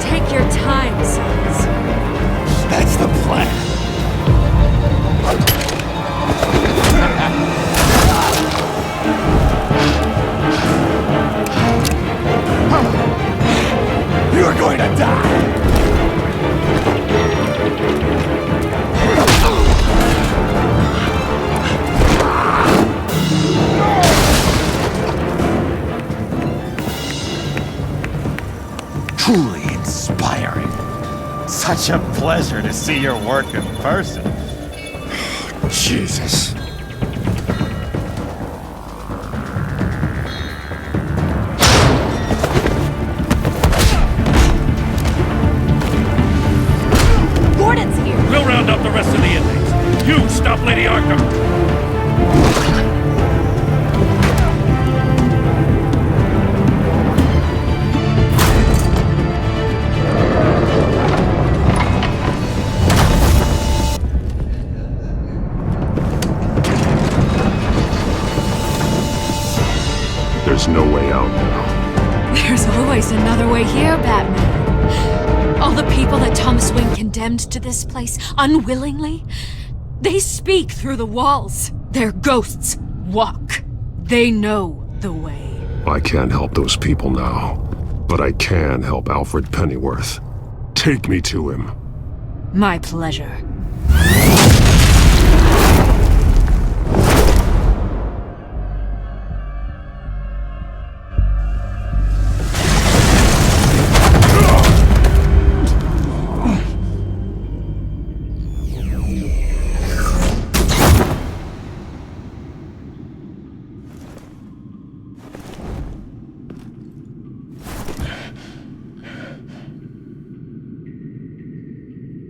Take your time, sons. That's the plan. You are going to die. Truly inspiring. Such a pleasure to see your work in person. Jesus. Gordon's here. We'll round up the rest of the inmates. You stop Lady Arkham. There's no way out now. There's always another way here, Batman. All the people that Thomas Wayne condemned to this place unwillingly, they speak through the walls. Their ghosts walk. They know the way. I can't help those people now, but I can help Alfred Pennyworth. Take me to him. My pleasure.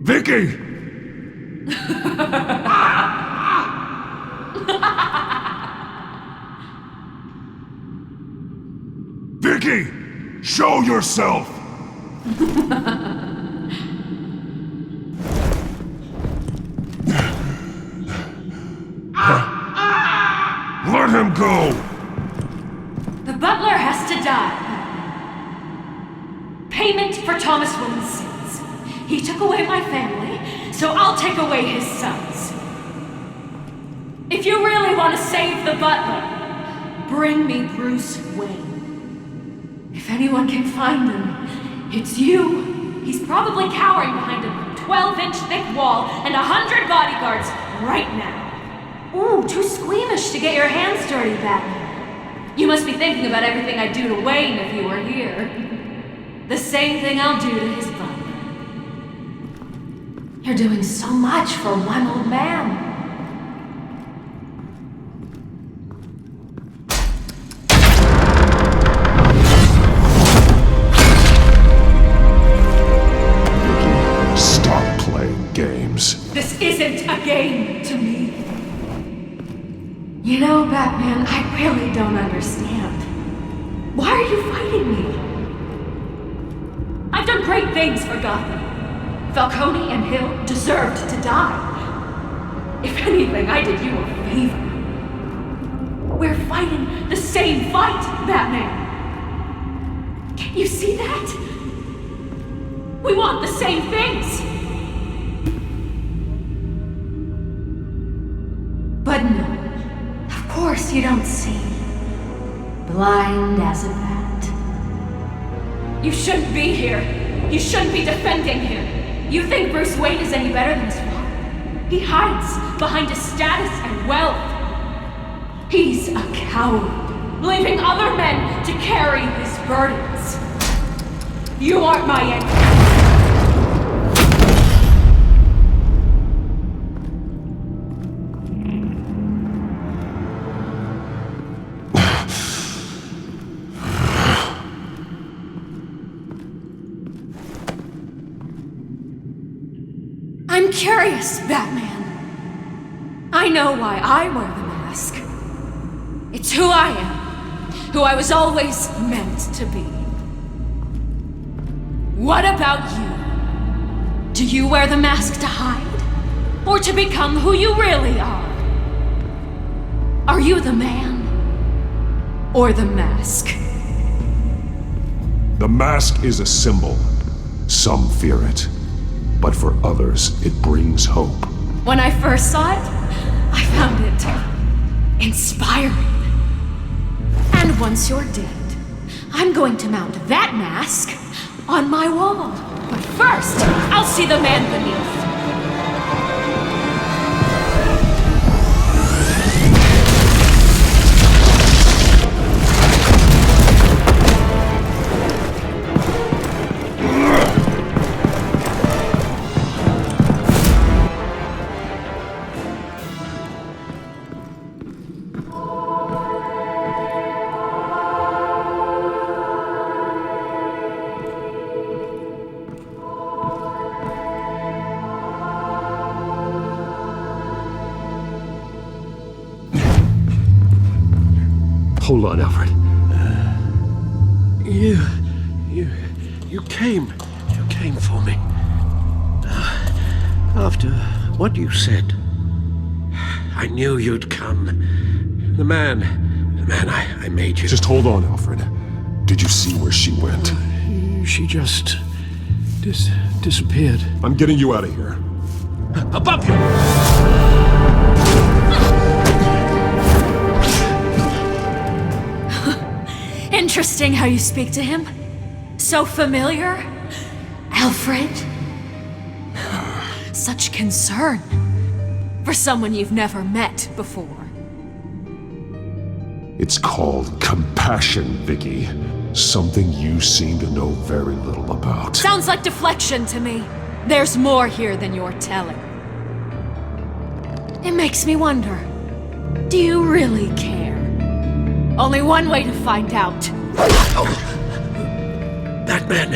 Vicky! Vicky! Show yourself! Let him go! The butler has to die. Payment for Thomas Wayne's sins. He took away my family, so I'll take away his sons. If you really want to save the butler, bring me Bruce Wayne. If anyone can find him, it's you. He's probably cowering behind a 12-inch thick wall and 100 bodyguards right now. Ooh, too squeamish to get your hands dirty, Batman. You must be thinking about everything I'd do to Wayne if you were here. The same thing I'll do to his butler. You're doing so much for one old man. Stop playing games. This isn't a game to me. You know, Batman, I really don't understand. Why are you fighting me? I've done great things for Gotham. Falcone and Hill deserved to die. If anything, I did you a favor. We're fighting the same fight, Batman. Can't you see that? We want the same things. But no, of course you don't see. Blind as a bat. You shouldn't be here. You shouldn't be defending him. You think Bruce Wayne is any better than his father? He hides behind his status and wealth. He's a coward, leaving other men to carry his burdens. You aren't my enemy. I'm curious, Batman. I know why I wear the mask. It's who I am, who I was always meant to be. What about you? Do you wear the mask to hide? Or to become who you really are? Are you the man? Or the mask? The mask is a symbol. Some fear it. But for others, it brings hope. When I first saw it, I found it inspiring. And once you're dead, I'm going to mount that mask on my wall. But first, I'll see the man beneath. Hold on, Alfred. You came for me. After what you said, I knew you'd come. The man I made you. Just hold on, Alfred. Did you see where she went? She just disappeared. I'm getting you out of here. Above you! Interesting how you speak to him. So familiar. Alfred. Such concern. For someone you've never met before. It's called compassion, Vicky. Something you seem to know very little about. Sounds like deflection to me. There's more here than you're telling. It makes me wonder. Do you really care? Only one way to find out. Oh. Batman,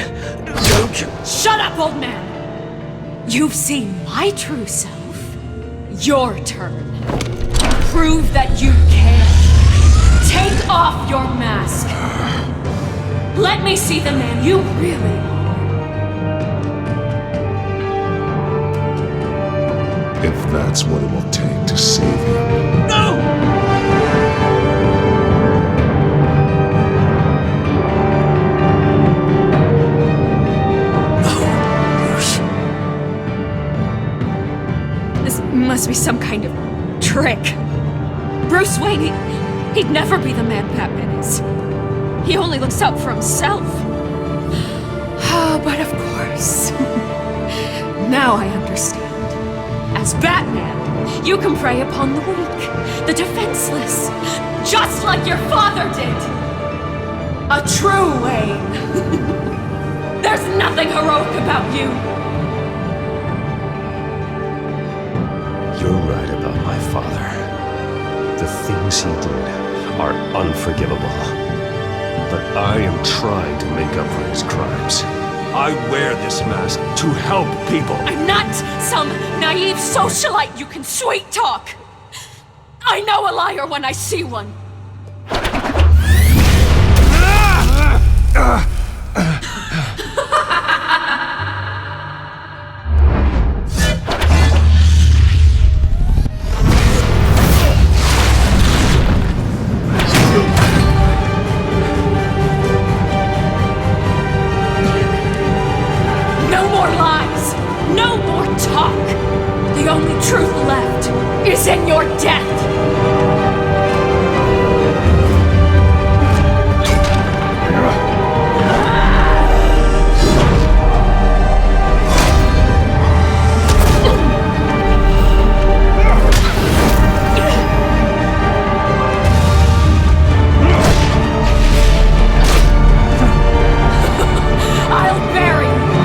don't you... Shut up, old man! You've seen my true self. Your turn. Prove that you care. Take off your mask. Let me see the man you really are. If that's what it will take to save him. No! Must be some kind of trick. Bruce Wayne, he'd never be the man Batman is. He only looks out for himself. But of course. Now I understand. As Batman, You can prey upon the weak, the defenseless, just like your father did. A true Wayne. There's nothing heroic about you. You're right about my father. The things he did are unforgivable. But I am trying to make up for his crimes. I wear this mask to help people. I'm not some naive socialite you can sweet talk. I know a liar when I see one. No more lies. No more talk. The only truth left is in your death. I'll bury you.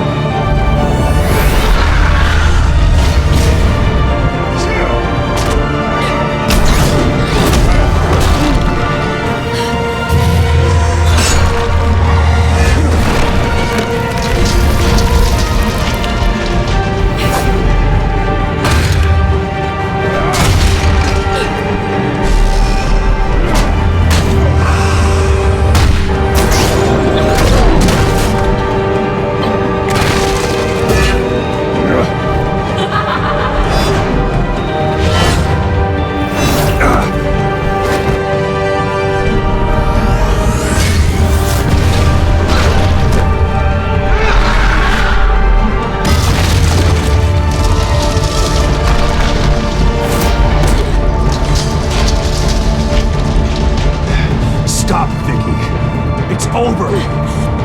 Stop, Vicky. It's over.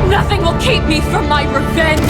Nothing will keep me from my revenge.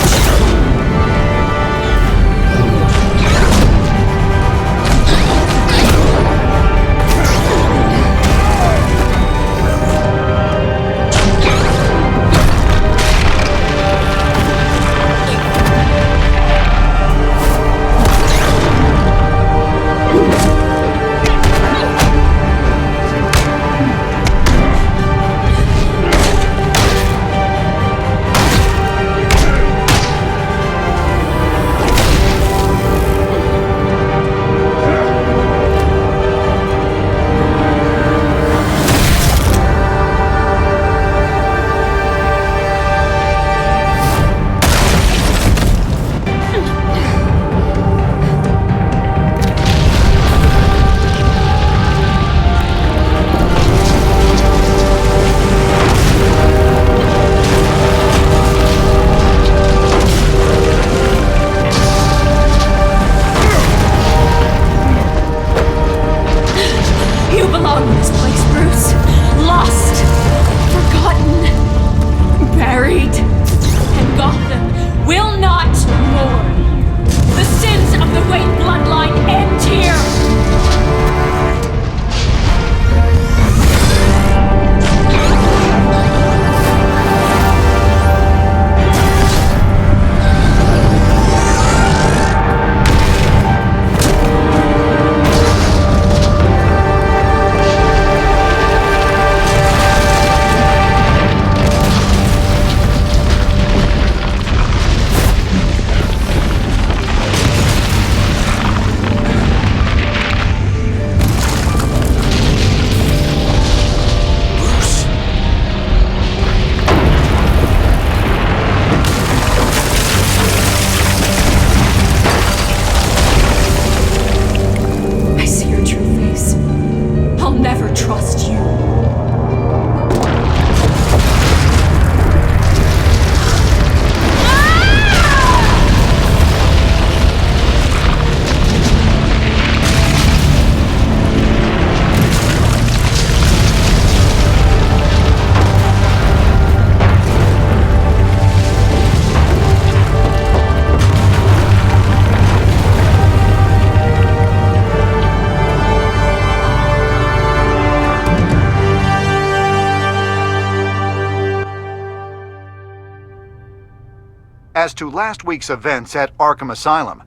As to last week's events at Arkham Asylum,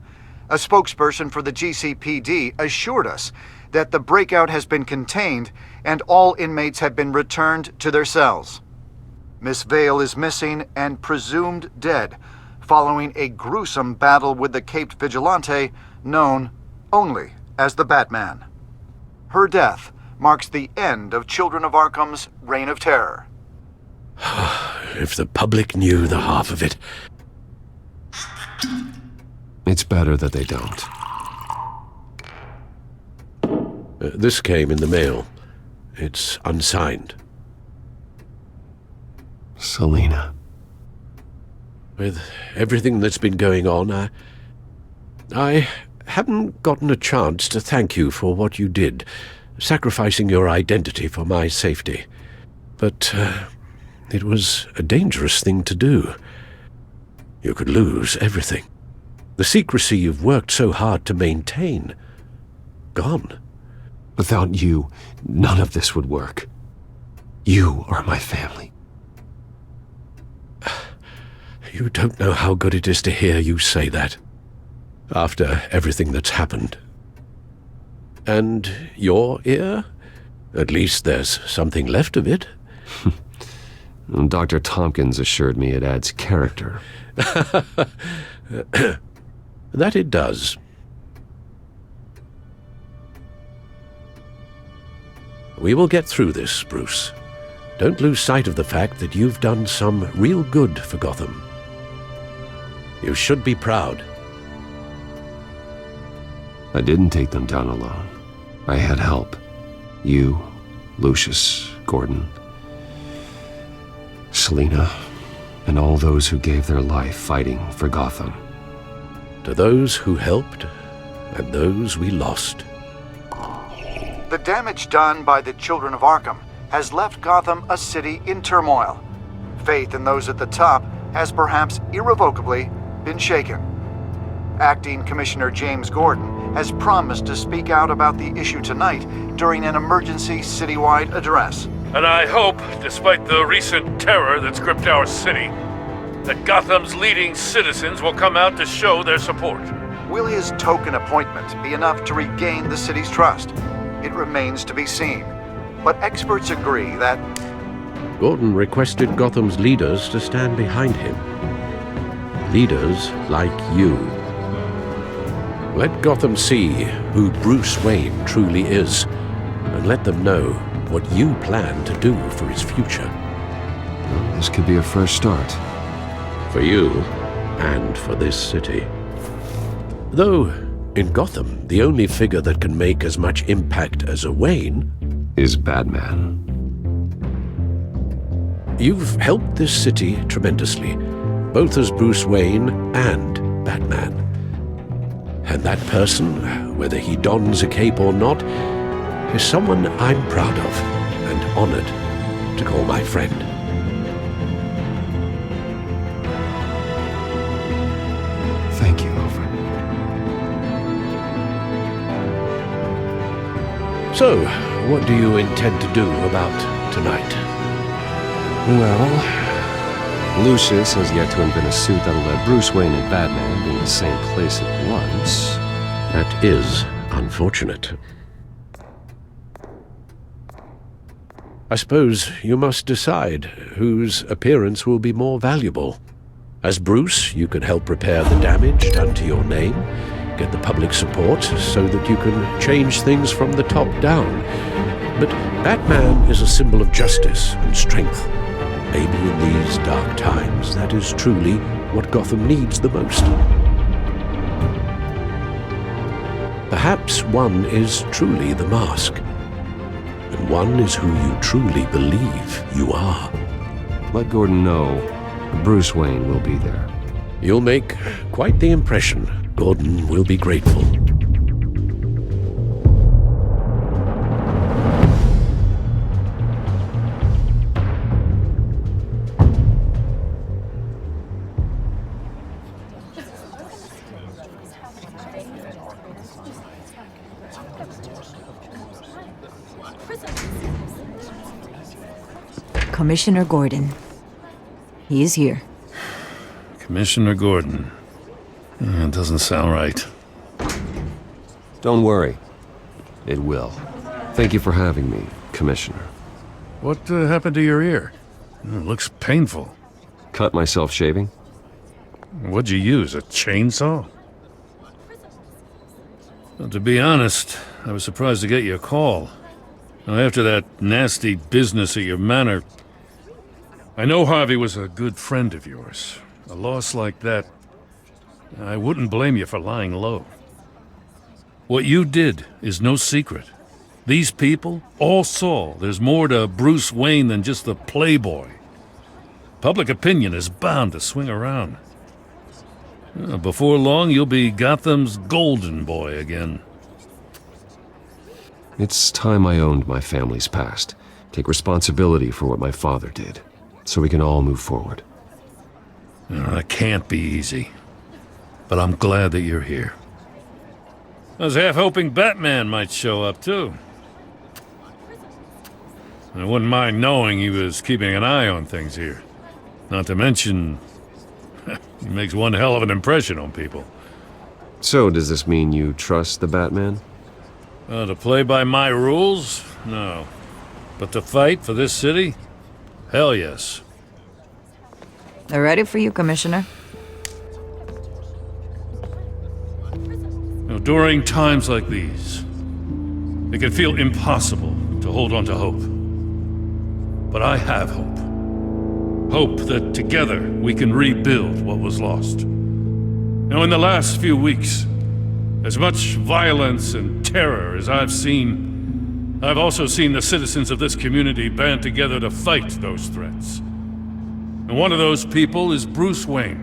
a spokesperson for the GCPD assured us that the breakout has been contained and all inmates have been returned to their cells. Miss Vale is missing and presumed dead, following a gruesome battle with the caped vigilante known only as the Batman. Her death marks the end of Children of Arkham's reign of terror. If the public knew the half of it. It's better that they don't. This came in the mail. It's unsigned. Selina. With everything that's been going on, I haven't gotten a chance to thank you for what you did, sacrificing your identity for my safety. But it was a dangerous thing to do. You could lose everything. The secrecy you've worked so hard to maintain. Gone. Without you, none of this would work. You are my family. You don't know how good it is to hear you say that. After everything that's happened. And your ear? At least there's something left of it. Dr. Tompkins assured me it adds character. That it does. We will get through this, Bruce. Don't lose sight of the fact that you've done some real good for Gotham. You should be proud. I didn't take them down alone. I had help. You, Lucius, Gordon, Selina, and all those who gave their life fighting for Gotham. To those who helped, and those we lost. The damage done by the Children of Arkham has left Gotham a city in turmoil. Faith in those at the top has perhaps irrevocably been shaken. Acting Commissioner James Gordon has promised to speak out about the issue tonight during an emergency citywide address. And I hope, despite the recent terror that's gripped our city, that Gotham's leading citizens will come out to show their support. Will his token appointment be enough to regain the city's trust? It remains to be seen. But experts agree that Gordon requested Gotham's leaders to stand behind him. Leaders like you. Let Gotham see who Bruce Wayne truly is, and let them know what you plan to do for his future. This could be a fresh start. For you, and for this city. Though, in Gotham, the only figure that can make as much impact as a Wayne is Batman. You've helped this city tremendously, both as Bruce Wayne and Batman. And that person, whether he dons a cape or not, is someone I'm proud of and honored to call my friend. Thank you, Alfred. So, what do you intend to do about tonight? Well, Lucius has yet to invent a suit that'll let Bruce Wayne and Batman be in the same place at once. That is unfortunate. I suppose you must decide whose appearance will be more valuable. As Bruce, you can help repair the damage done to your name, get the public support so that you can change things from the top down. But Batman is a symbol of justice and strength. Maybe in these dark times, that is truly what Gotham needs the most. Perhaps one is truly the mask, and one is who you truly believe you are. Let Gordon know Bruce Wayne will be there. You'll make quite the impression. Gordon will be grateful. Commissioner Gordon. He is here. Commissioner Gordon. It doesn't sound right. Don't worry. It will. Thank you for having me, Commissioner. What happened to your ear? It looks painful. Cut myself shaving? What'd you use, a chainsaw? Well, to be honest, I was surprised to get your call. Now, after that nasty business at your manor, I know Harvey was a good friend of yours. A loss like that, I wouldn't blame you for lying low. What you did is no secret. These people all saw there's more to Bruce Wayne than just the playboy. Public opinion is bound to swing around. Before long, you'll be Gotham's golden boy again. It's time I owned my family's past. Take responsibility for what my father did, so we can all move forward. That can't be easy. But I'm glad that you're here. I was half hoping Batman might show up, too. I wouldn't mind knowing he was keeping an eye on things here. Not to mention, he makes one hell of an impression on people. So, does this mean you trust the Batman? To play by my rules? No. But to fight for this city? Hell yes. They're ready for you, Commissioner. During times like these, it can feel impossible to hold on to hope. But I have hope. Hope that together we can rebuild what was lost. In the last few weeks, as much violence and terror as I've seen, I've also seen the citizens of this community band together to fight those threats. And one of those people is Bruce Wayne.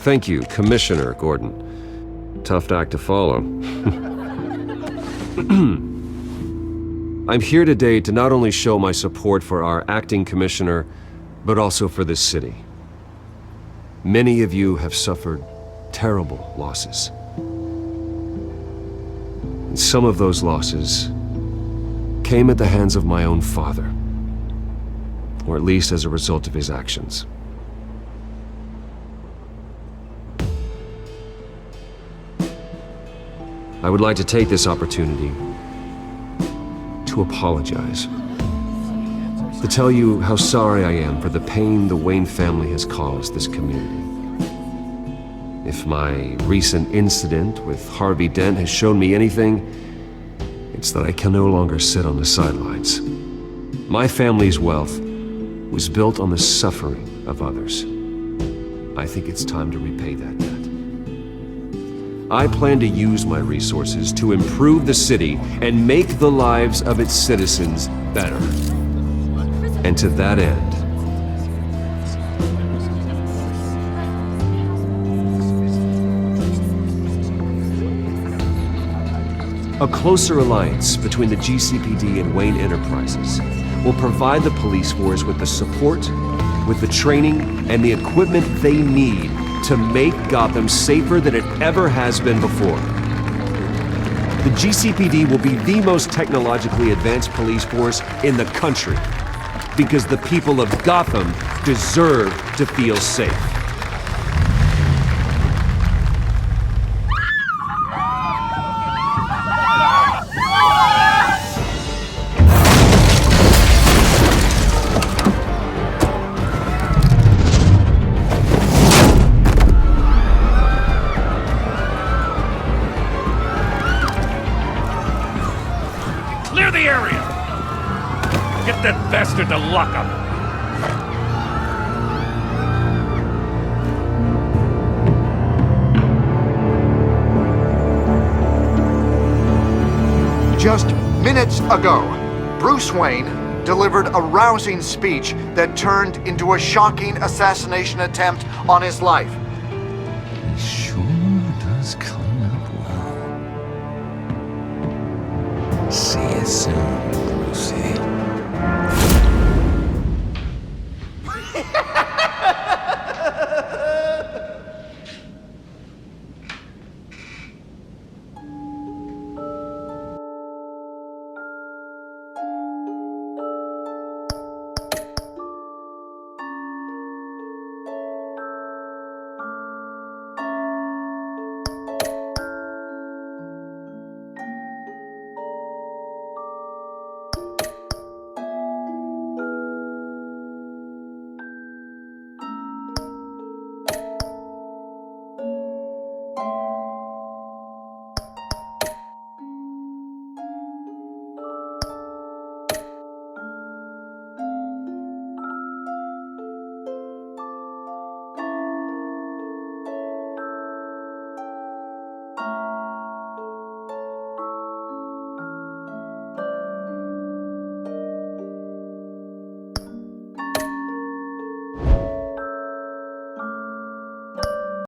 Thank you, Commissioner Gordon. Tough act to follow. I'm here today to not only show my support for our acting commissioner, but also for this city. Many of you have suffered terrible losses. And some of those losses came at the hands of my own father, or at least as a result of his actions. I would like to take this opportunity to apologize. To tell you how sorry I am for the pain the Wayne family has caused this community. If my recent incident with Harvey Dent has shown me anything, it's that I can no longer sit on the sidelines. My family's wealth was built on the suffering of others. I think it's time to repay that debt. I plan to use my resources to improve the city and make the lives of its citizens better. And to that end, a closer alliance between the GCPD and Wayne Enterprises will provide the police force with the support, with the training, and the equipment they need to make Gotham safer than it ever has been before. The GCPD will be the most technologically advanced police force in the country, because the people of Gotham deserve to feel safe. Clear the area! Get that bastard to lock up! Just minutes ago, Bruce Wayne delivered a rousing speech that turned into a shocking assassination attempt on his life. He sure does clean up well. See you soon, Brucey.